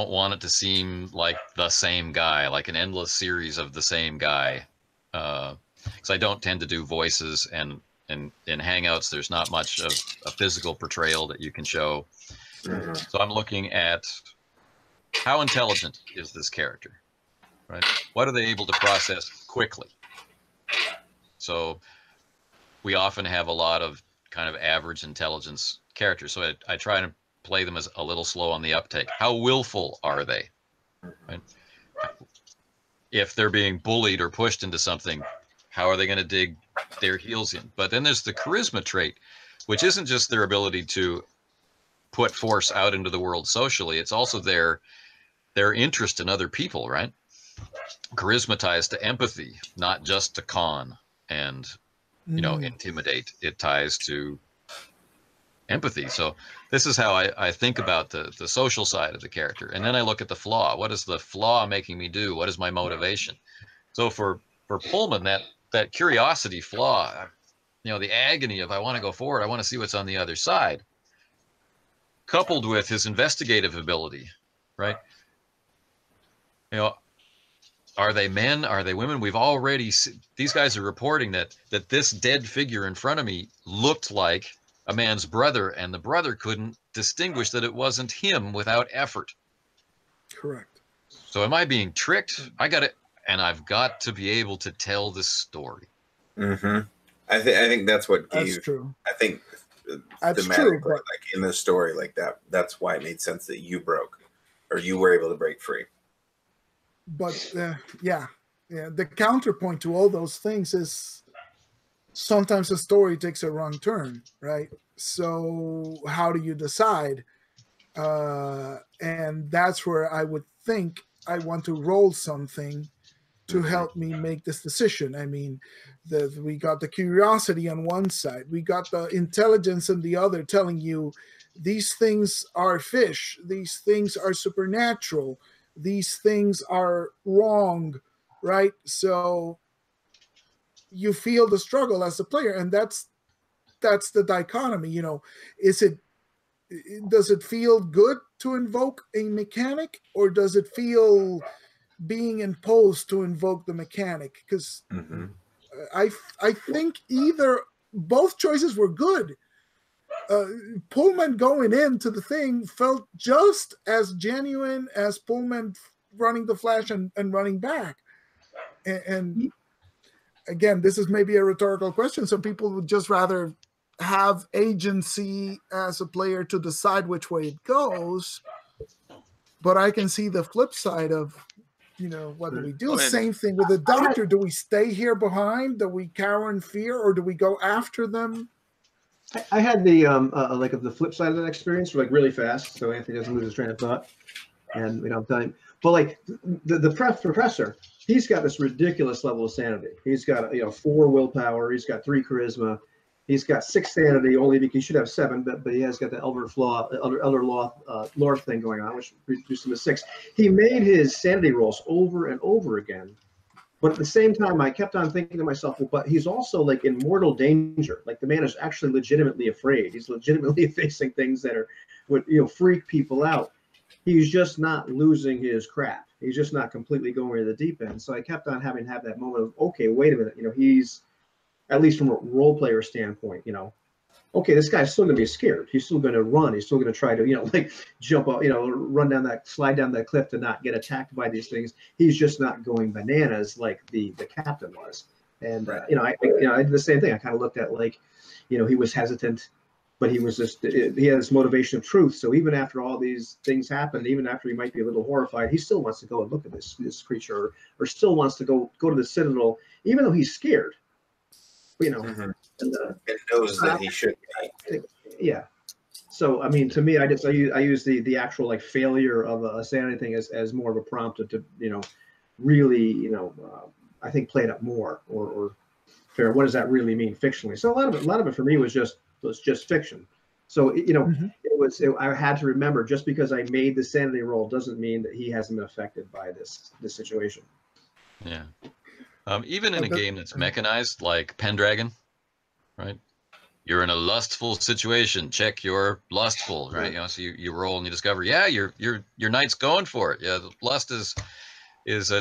want it to seem like the same guy, like an endless series of the same guy, because I don't tend to do voices, and in Hangouts there's not much of a physical portrayal that you can show. So I'm looking at how intelligent is this character, right? What are they able to process quickly? So we often have a lot of kind of average intelligence characters, so I try to play them as a little slow on the uptake. How willful are they? Right? If they're being bullied or pushed into something, how are they going to dig their heels in? But then there's the charisma trait, which isn't just their ability to put force out into the world socially. It's also their interest in other people, right? Charisma ties to empathy, not just to con and intimidate. It ties to empathy. So this is how I think about the social side of the character. And then I look at the flaw. What is the flaw making me do? What is my motivation? So for Pullman, that curiosity flaw, the agony of I want to go forward, I want to see what's on the other side, coupled with his investigative ability, right? Are they men? Are they women? We've already these guys are reporting that this dead figure in front of me looked like a man's brother, and the brother couldn't distinguish that it wasn't him without effort. Correct. So am I being tricked? I've got to be able to tell this story. I think that's what gave. That's true. I think that's true. But like in the story, like that's why it made sense that you broke, or you were able to break free. But the counterpoint to all those things is sometimes the story takes a wrong turn, right? So how do you decide? And that's where I would think I want to roll something to help me make this decision. I mean, we got the curiosity on one side, we got the intelligence on the other, telling you these things are fish, these things are supernatural, these things are wrong, right? So you feel the struggle as a player, and that's the dichotomy. Does it feel good to invoke a mechanic, or does it feel being imposed to invoke the mechanic? Because I think both choices were good. Pullman going into the thing felt just as genuine as Pullman running the Flash and running back. And again, this is maybe a rhetorical question. Some people would just rather have agency as a player to decide which way it goes. But I can see the flip side of, what do we do? Same thing with the Doctor. Do we stay here behind? Do we cower in fear, or do we go after them? I had the like of the flip side of that experience, like really fast, so Anthony doesn't lose his train of thought, and I'm telling. But like the professor, he's got this ridiculous level of sanity. He's got 4 willpower. He's got 3 charisma. He's got 6 sanity, only because he should have 7, but he has got the elder law lord thing going on, which reduced him to 6. He made his sanity rolls over and over again. But at the same time, I kept on thinking to myself, well, but he's also like in mortal danger. Like the man is actually legitimately afraid. He's legitimately facing things that would freak people out. He's just not losing his crap. He's just not completely going to the deep end. So I kept on having to have that moment of, okay, wait a minute. He's, at least from a role player standpoint, okay, this guy's still going to be scared. He's still going to run. He's still going to try to, like jump up, slide down that cliff to not get attacked by these things. He's just not going bananas like the captain was. And, I did the same thing. I kind of looked at like, he was hesitant, but he was he had this motivation of truth. So even after all these things happen, even after he might be a little horrified, he still wants to go and look at this creature or still wants to go to the Citadel, even though he's scared. Mm-hmm. And knows that he should be. Yeah. So I mean, to me, I use the actual like failure of a sanity thing as more of a prompt to really I think play it up more or fair. What does that really mean fictionally? So a lot of it for me was just fiction. So I had to remember, just because I made the sanity roll doesn't mean that he hasn't been affected by this situation. Yeah. Even in a game that's mechanized like Pendragon, right? You're in a lustful situation. Check your lustful, right? So you roll and you discover, your knight's going for it. Yeah, the lust is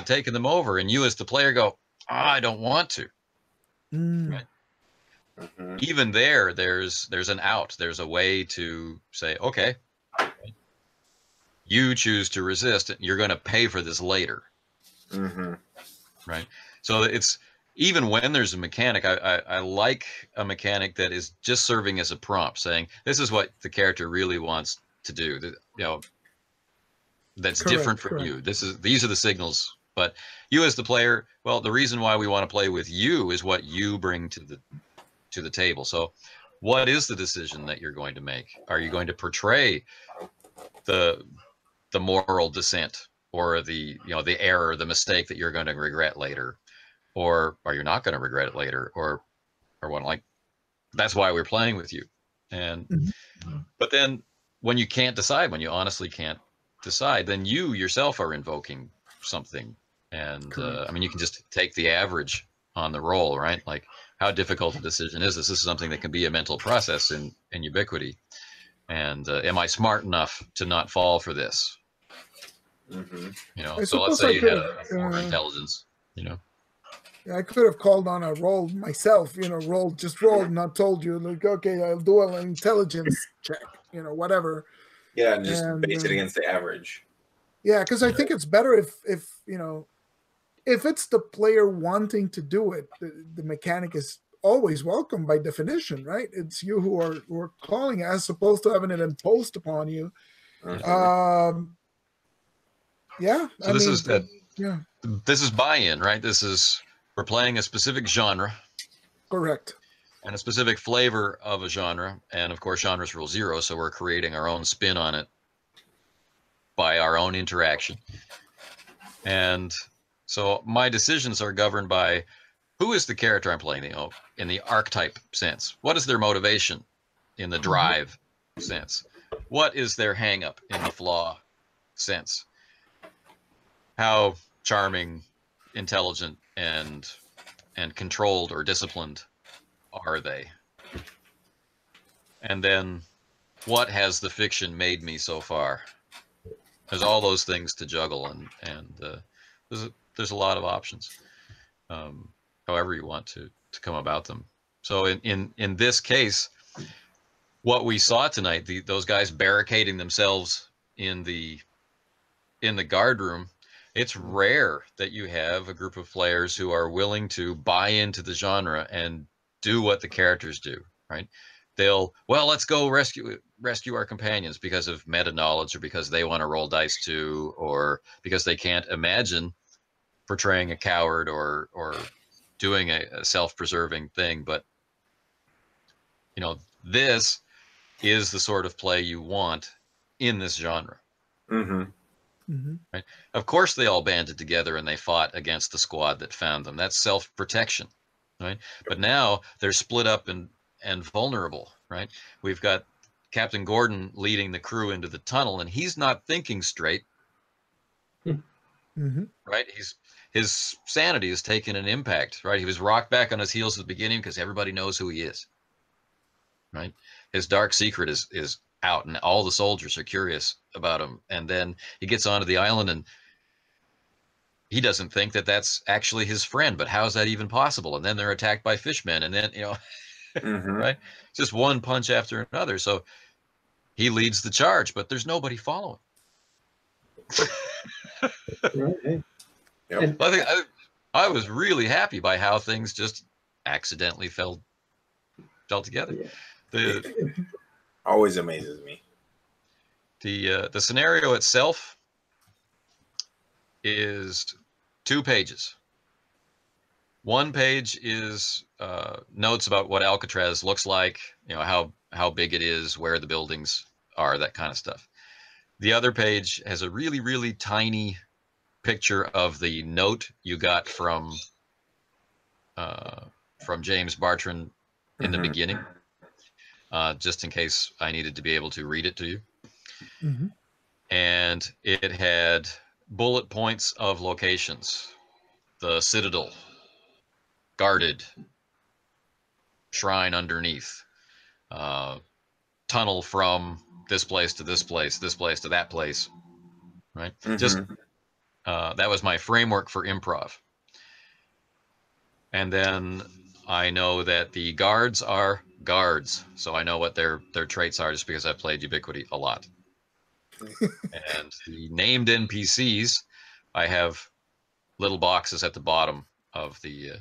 taking them over, and you as the player go, I don't want to. Right? Mm-hmm. Even there's an out. There's a way to say, okay, you choose to resist. You're going to pay for this later. Mm-hmm. Right. So it's, even when there's a mechanic, I like a mechanic that is just serving as a prompt, saying this is what the character really wants to do. That's different from you. These are the signals. But you as the player, well, the reason why we want to play with you is what you bring to the table. So, what is the decision that you're going to make? Are you going to portray the moral descent, or the error, the mistake that you're going to regret later? Or are you not going to regret it later, or what? Like, that's why we're playing with you. And but then when you can't decide, when you honestly can't decide, then you yourself are invoking something. And I mean, you can just take the average on the roll, right? Like, how difficult a decision is this? This is something that can be a mental process in ubiquity. And am I smart enough to not fall for this? Mm-hmm. So let's say you had a 4 intelligence, I could have called on a roll myself, rolled, not told you, like, okay, I'll do an intelligence check, whatever. Yeah, and just base it against the average. Yeah, because I think it's better if it's the player wanting to do it, the mechanic is always welcome by definition, right? It's you who are calling, as opposed to having it imposed upon you. Mm-hmm. So this is buy-in, right? We're playing a specific genre. Correct. And a specific flavor of a genre. And of course, genres rule 0, so we're creating our own spin on it by our own interaction. And so my decisions are governed by who is the character I'm playing, in the archetype sense. What is their motivation in the drive sense? What is their hang-up in the flaw sense? How charming, intelligent, and controlled or disciplined are they? And then, what has the fiction made me so far? There's all those things to juggle, and there's a lot of options, however you want to come about them. So in this case, what we saw tonight, those guys barricading themselves in the guard room. It's rare that you have a group of players who are willing to buy into the genre and do what the characters do, right? Let's go rescue our companions because of meta knowledge, or because they want to roll dice too, or because they can't imagine portraying a coward or doing a self-preserving thing. But this is the sort of play you want in this genre. Mm-hmm. Mm-hmm. Right? Of course, they all banded together and they fought against the squad that found them. That's self-protection, right? But now they're split up and vulnerable, right? We've got Captain Gordon leading the crew into the tunnel, and he's not thinking straight, Mm-hmm. right? His sanity has taken an impact, right? He was rocked back on his heels at the beginning because everybody knows who he is, right? His dark secret is out, and all the soldiers are curious about him. And then he gets onto the island, and he doesn't think that that's actually his friend. But how is that even possible? And then they're attacked by fishmen, and then Mm-hmm. right, just one punch after another. So he leads the charge, but there's nobody following. Right. Hey. Yep. And I think I was really happy by how things just accidentally fell together. Yeah. Always amazes me. The scenario itself is 2 pages. One page is notes about what Alcatraz looks like, how big it is, where the buildings are, that kind of stuff. The other page has a really, really tiny picture of the note you got from James Bartran in the beginning, just in case I needed to be able to read it to you. Mm-hmm. And it had bullet points of locations: the Citadel, guarded, shrine underneath, tunnel from this place to this place, this place to that place, right? Mm-hmm. Just that was my framework for improv. And then I know that the guards are guards, so I know what their traits are just because I've played Ubiquity a lot. And the named NPCs, I have little boxes at the bottom of the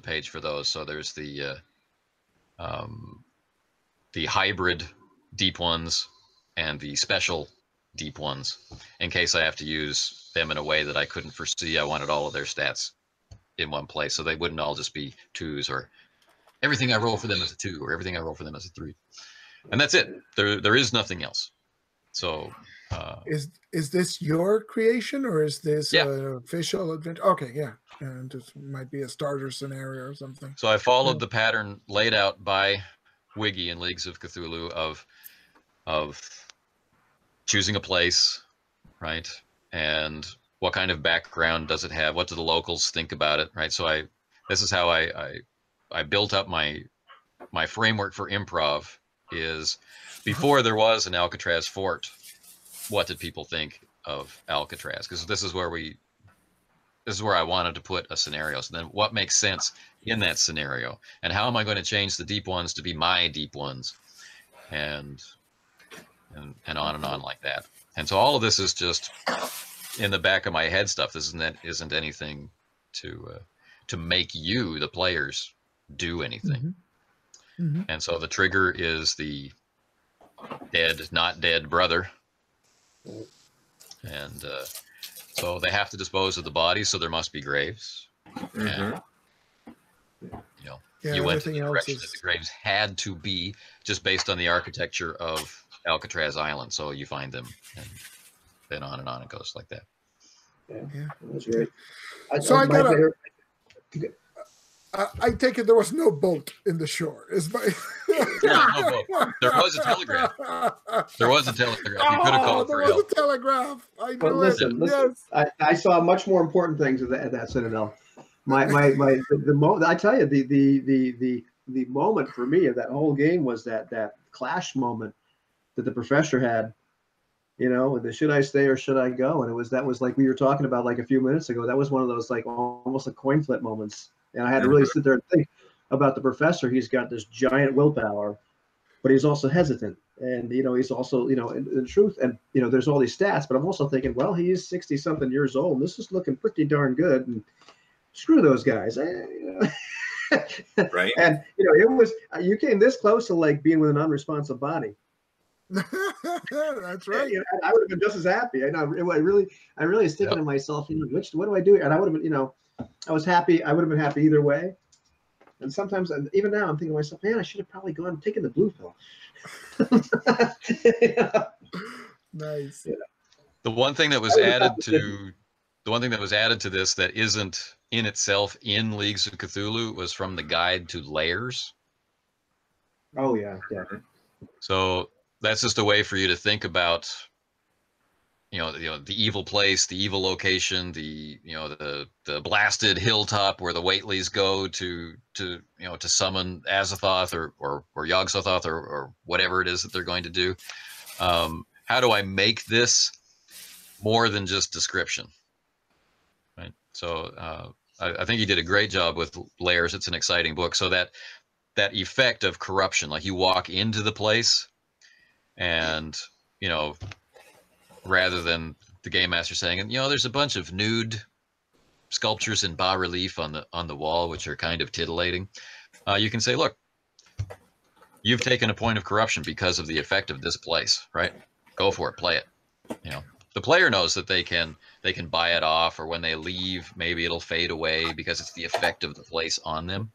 page for those. So there's the hybrid deep ones and the special deep ones, in case I have to use them in a way that I couldn't foresee. I wanted all of their stats in one place, so they wouldn't all just be 2s, or everything I roll for them is a 2, or everything I roll for them is a 3, and that's it. There is nothing else. So is this your creation, or is this Yeah. official adventure? Okay, yeah, and this might be a starter scenario or something. So I followed the pattern laid out by Wiggy in Leagues of Cthulhu of choosing a place, right? And what kind of background does it have? What do the locals think about it, right? So this is how I built up my framework for improv. Is before there was an Alcatraz fort, what did people think of Alcatraz? Because this is where I wanted to put a scenario. So then what makes sense in that scenario? And how am I going to change the deep ones to be my deep ones? And on and on like that. And so all of this is just in the back of my head stuff. This isn't anything to make you, the players, do anything. Mm-hmm. Mm-hmm. And so the trigger is the dead, not dead brother. And so they have to dispose of the bodies, so there must be graves. Mm-hmm. And, Yeah, you went in the everything else direction is- that the graves had to be, just based on the architecture of Alcatraz Island. So you find them, and then on and on it goes like that. Yeah. That's great. So I my gotta- favorite- I take it there was no boat in the shore. Is my No boat. There was a telegraph. There was a telegraph. You could have called there for was help. a telegraph. I knew But listen, it. Yes. I saw much more important things at that Citadel. I tell you, the moment for me of that whole game was that clash moment that the professor had. The should I stay or should I go? And that was like we were talking about like a few minutes ago. That was one of those like almost a coin flip moments. And I had to really sit there and think about the professor. He's got this giant willpower, but he's also hesitant. And, he's also, in truth, and, there's all these stats, but I'm also thinking, well, he's 60 something years old. And this is looking pretty darn good. And screw those guys. Right. And, you came this close to like being with an unresponsive body. That's right. I would have been just as happy. I know. I really was thinking to myself, what do I do? And I would have been, I was happy. I would have been happy either way. And sometimes, and even now, I'm thinking to myself, man, I should have probably gone and taken the blue pill. Yeah. Nice. Yeah. The one thing that was added to this that isn't in itself in Leagues of Cthulhu was from the guide to layers. Oh yeah, yeah. So that's just a way for you to think about, the evil place, the evil location, the blasted hilltop where the Whateleys go to summon Azathoth or Yog-Sothoth or whatever it is that they're going to do. How do I make this more than just description? Right. So I think you did a great job with Layers. It's an exciting book. So that effect of corruption, like you walk into the place and, rather than the game master saying, and there's a bunch of nude sculptures in bas relief on the wall, which are kind of titillating. You can say, look, you've taken a point of corruption because of the effect of this place, right? Go for it, play it. The player knows that they can buy it off, or when they leave, maybe it'll fade away because it's the effect of the place on them.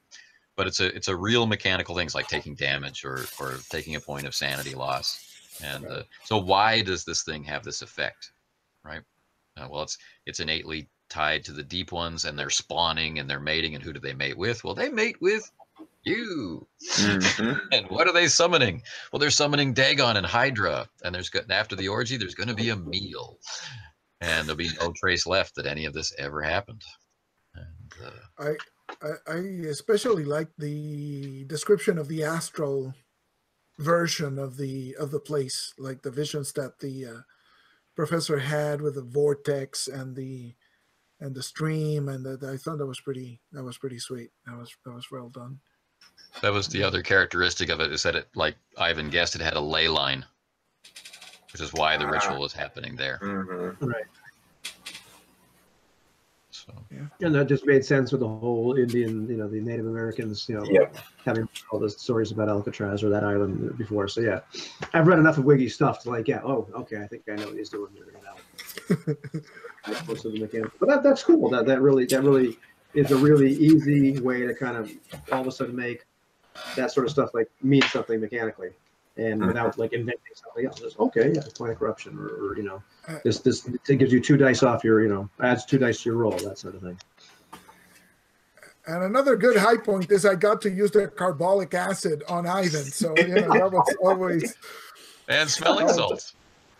But it's a real mechanical things like taking damage or taking a point of sanity loss. And so why does this thing have this effect, right? Well, it's innately tied to the deep ones, and they're spawning and they're mating. And who do they mate with? Well, they mate with you. And what are they summoning? Well, they're summoning Dagon and Hydra. And after the orgy, there's going to be a meal, and there'll be no trace left that any of this ever happened. And, I especially like the description of the astral version of the place, like the visions that the professor had with the vortex and the stream, and I thought that was pretty sweet. That was well done. that was the other characteristic of it, is that it, like Ivan guessed, it had a ley line, which is why the ritual was happening there. Right. So Yeah. And that just made sense with the whole Indian, the Native Americans, having all the stories about Alcatraz or that island before. So yeah, I've read enough of Wiggy's stuff to okay, I think I know what he's doing here now. But that's cool. That really is a really easy way to kind of all of a sudden make that sort of stuff like mean something mechanically, and without like inventing something else. Just, okay, yeah, point of corruption, or this it gives you 2 dice off your, adds 2 dice to your roll, that sort of thing. And another good high point is I got to use the carbolic acid on Ivan, so that was always and smelling salts.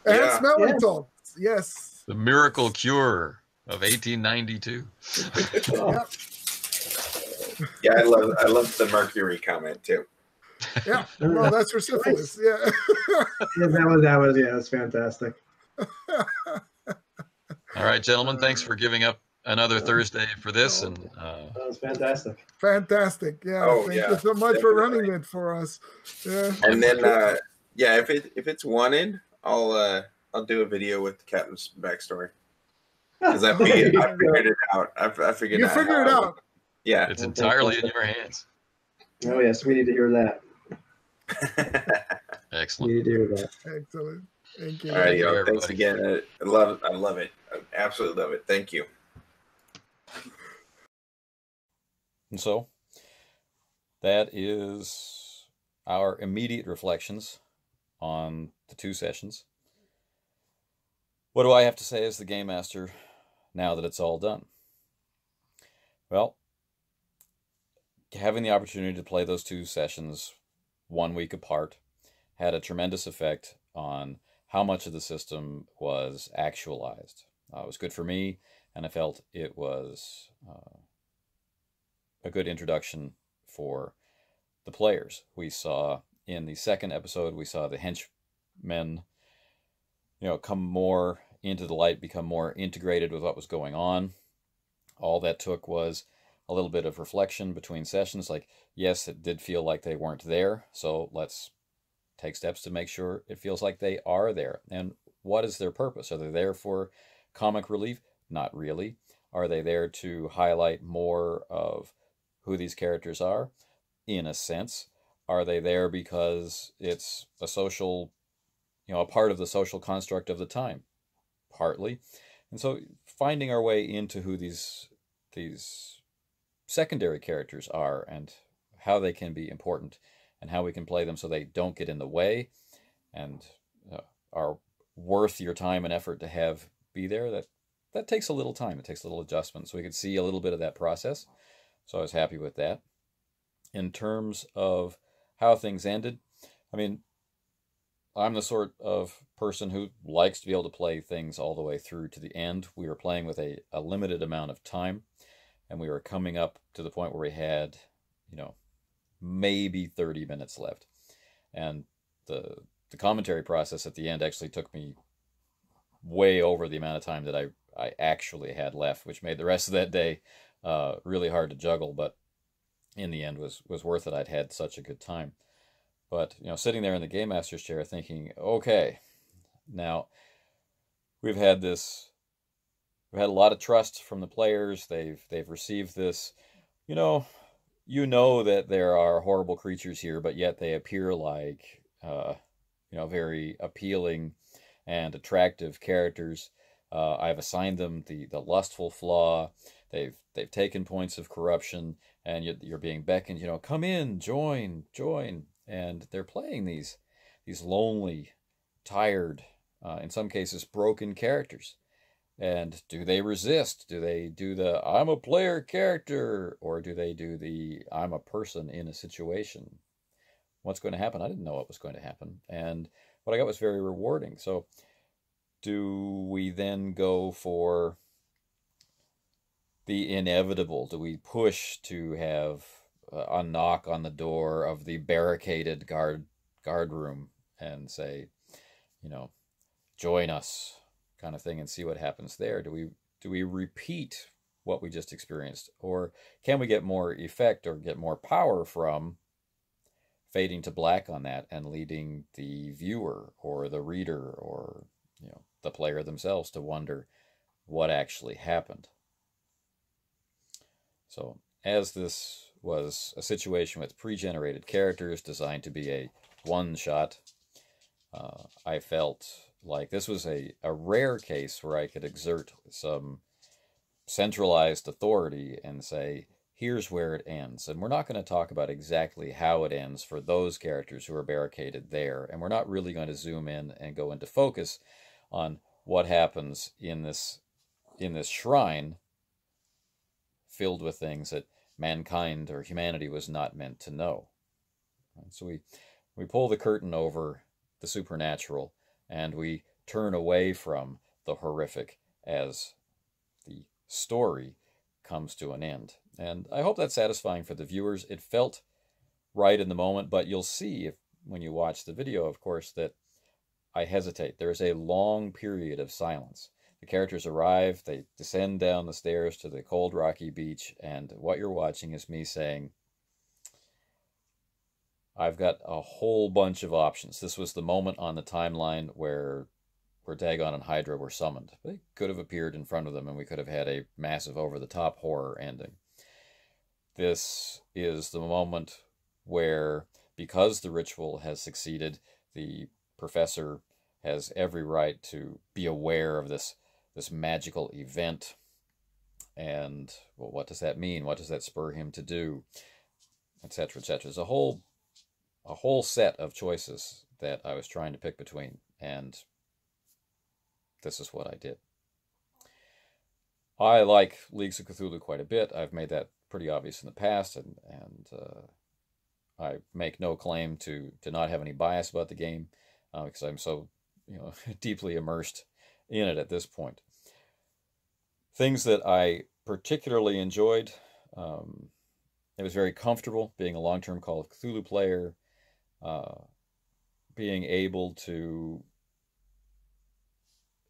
And smelling salts, yes. The miracle cure of 1892. Yep. Yeah, I love the mercury comment too. Yeah, well, that's for syphilis. Yeah. That's fantastic. All right, gentlemen, thanks for giving up another Thursday for this, and that was fantastic. Fantastic. Yeah. Thank you so much for running it for us. Yeah. And then if it's wanted, I'll do a video with the captain's backstory, because I figured it out. I figured you figured it out. Yeah, it's entirely in your hands. Oh yes, we need to hear that. Excellent. We need to hear that. Excellent. Thank you. All right, yo. Thanks again. I love it. I absolutely love it. Thank you. And so that is our immediate reflections on the 2 sessions. What do I have to say as the game master now that it's all done? Well, having the opportunity to play those 2 sessions 1 week apart had a tremendous effect on how much of the system was actualized. It was good for me, and I felt it was a good introduction for the players. We saw in the second episode, we saw the henchmen, come more into the light, become more integrated with what was going on. All that took was a little bit of reflection between sessions. Like, yes, it did feel like they weren't there, so let's take steps to make sure it feels like they are there. And what is their purpose? Are they there for comic relief? Not really. Are they there to highlight more of who these characters are? In a sense. Are they there because it's a social, a part of the social construct of the time? Partly. And so finding our way into who these secondary characters are and how they can be important and how we can play them so they don't get in the way and are worth your time and effort to have be there. That takes a little time. It takes a little adjustment. So we could see a little bit of that process. So I was happy with that. In terms of how things ended, I mean, I'm the sort of person who likes to be able to play things all the way through to the end. We were playing with a limited amount of time, and we were coming up to the point where we had, maybe 30 minutes left. And the commentary process at the end actually took me way over the amount of time that I actually had left, which made the rest of that day really hard to juggle, but in the end was worth it. I'd had such a good time. But, sitting there in the Game Master's chair thinking, okay, now we've had a lot of trust from the players. They've received this, that there are horrible creatures here, but yet they appear like, very appealing and attractive characters. I've assigned them the lustful flaw. They've taken points of corruption, and you're being beckoned, come in, join. And they're playing these lonely, tired, in some cases broken characters. And do they resist? Do they do the I'm a player character, or do they do the I'm a person in a situation? What's going to happen? I didn't know what was going to happen, and what I got was very rewarding. So do we then go for the inevitable? Do we push to have a knock on the door of the barricaded guard room and say, join us, kind of thing, and see what happens there? Do we repeat what we just experienced, or can we get more effect or get more power from fading to black on that and leading the viewer or the reader or the player themselves to wonder what actually happened? So as this was a situation with pre-generated characters designed to be a one-shot, I felt like this was a rare case where I could exert some centralized authority and say, here's where it ends. And we're not going to talk about exactly how it ends for those characters who are barricaded there. And we're not really going to zoom in and go into focus on what happens in this shrine filled with things that mankind or humanity was not meant to know. So we pull the curtain over the supernatural, and we turn away from the horrific as the story comes to an end. And I hope that's satisfying for the viewers. It felt right in the moment, but you'll see when you watch the video, of course, that I hesitate. There is a long period of silence. The characters arrive, they descend down the stairs to the cold, rocky beach, and what you're watching is me saying, I've got a whole bunch of options. This was the moment on the timeline where Dagon and Hydra were summoned. They could have appeared in front of them, and we could have had a massive over-the-top horror ending. This is the moment where, because the ritual has succeeded, the professor has every right to be aware of this magical event. And, well, what does that mean? What does that spur him to do? Etc., etc. There's a whole set of choices that I was trying to pick between, and this is what I did. I like Leagues of Cthulhu quite a bit. I've made that pretty obvious in the past, and I make no claim to not have any bias about the game, because I'm so deeply immersed in it at this point. Things that I particularly enjoyed, it was very comfortable being a long-term Call of Cthulhu player, being able to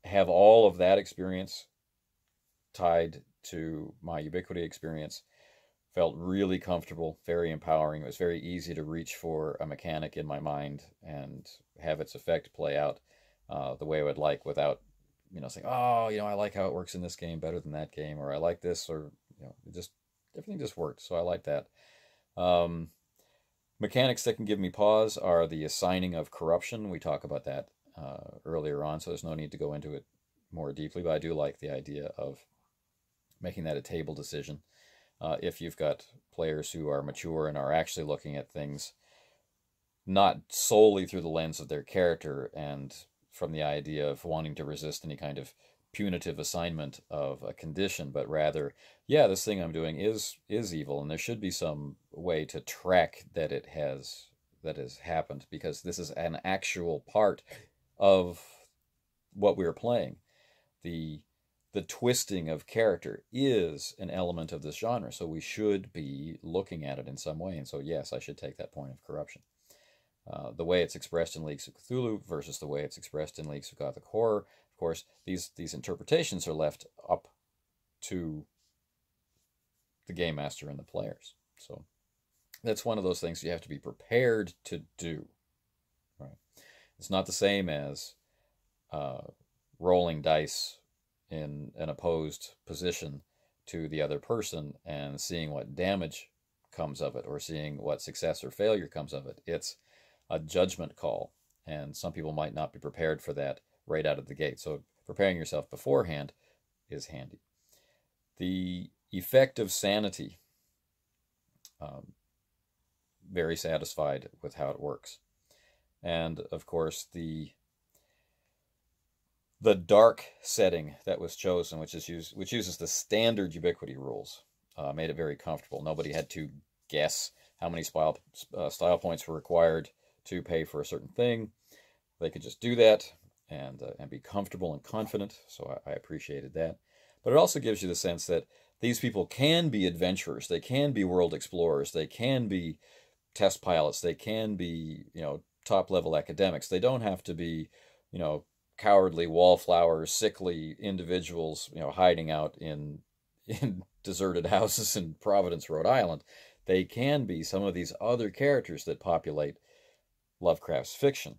have all of that experience tied to my Ubiquity experience. Felt really comfortable, very empowering. It was very easy to reach for a mechanic in my mind and have its effect play out the way I would like, without saying, oh, I like how it works in this game better than that game, or I like this, or everything just worked. So I like that. Mechanics that can give me pause are the assigning of corruption. We talk about that earlier on, so there's no need to go into it more deeply, but I do like the idea of making that a table decision. if you've got players who are mature and are actually looking at things not solely through the lens of their character and from the idea of wanting to resist any kind of punitive assignment of a condition, but rather, yeah, this thing I'm doing is evil, and there should be some way to track that it has happened, because this is an actual part of what we're playing. The twisting of character is an element of this genre, so we should be looking at it in some way. And so, yes, I should take that point of corruption. The way it's expressed in Leagues of Cthulhu versus the way it's expressed in Leagues of Gothic Horror, of course, these interpretations are left up to the game master and the players. So that's one of those things you have to be prepared to do. Right? It's not the same as rolling dice in an opposed position to the other person and seeing what damage comes of it, or seeing what success or failure comes of it. It's a judgment call, and some people might not be prepared for that right out of the gate. So preparing yourself beforehand is handy. The effect of sanity, very satisfied with how it works. And of course, the dark setting that was chosen, which uses the standard ubiquity rules, made it very comfortable. Nobody had to guess how many style points were required to pay for a certain thing. They could just do that and be comfortable and confident. So I appreciated that. But it also gives you the sense that these people can be adventurers. They can be world explorers. They can be test pilots. They can be, top level academics. They don't have to be, cowardly wallflowers, sickly individuals, hiding out in deserted houses in Providence, Rhode Island. They can be some of these other characters that populate Lovecraft's fiction.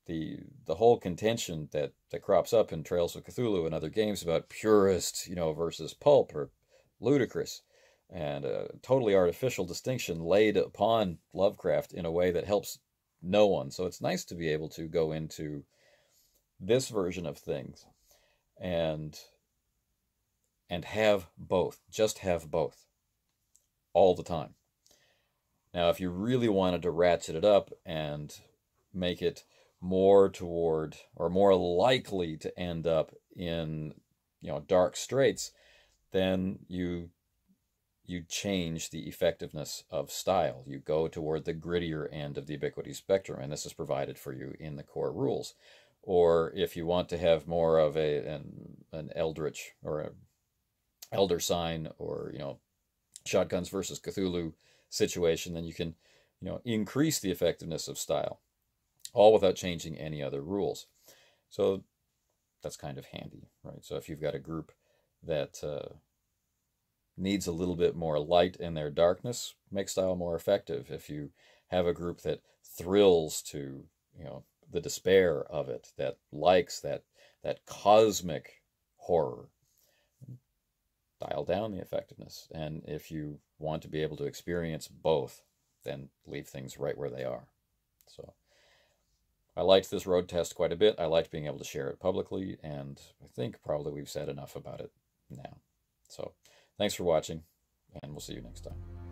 The whole contention that crops up in Trails of Cthulhu and other games about purist, versus pulp, or ludicrous, and a totally artificial distinction laid upon Lovecraft in a way that helps no one. So it's nice to be able to go into this version of things and have both, just have both all the time. Now, if you really wanted to ratchet it up and make it more toward, or more likely to end up in, dark straits, then you change the effectiveness of style. You go toward the grittier end of the ubiquity spectrum, and this is provided for you in the core rules. Or if you want to have more of an eldritch or an elder sign, or shotguns versus Cthulhu situation, then you can increase the effectiveness of style, all without changing any other rules. So that's kind of handy, right? So if you've got a group that needs a little bit more light in their darkness, make style more effective. If you have a group that thrills to the despair of it, that likes that cosmic horror, dial down the effectiveness. And if you want to be able to experience both, then leave things right where they are. So I liked this road test quite a bit. I liked being able to share it publicly, and I think probably we've said enough about it now. So thanks for watching, and we'll see you next time.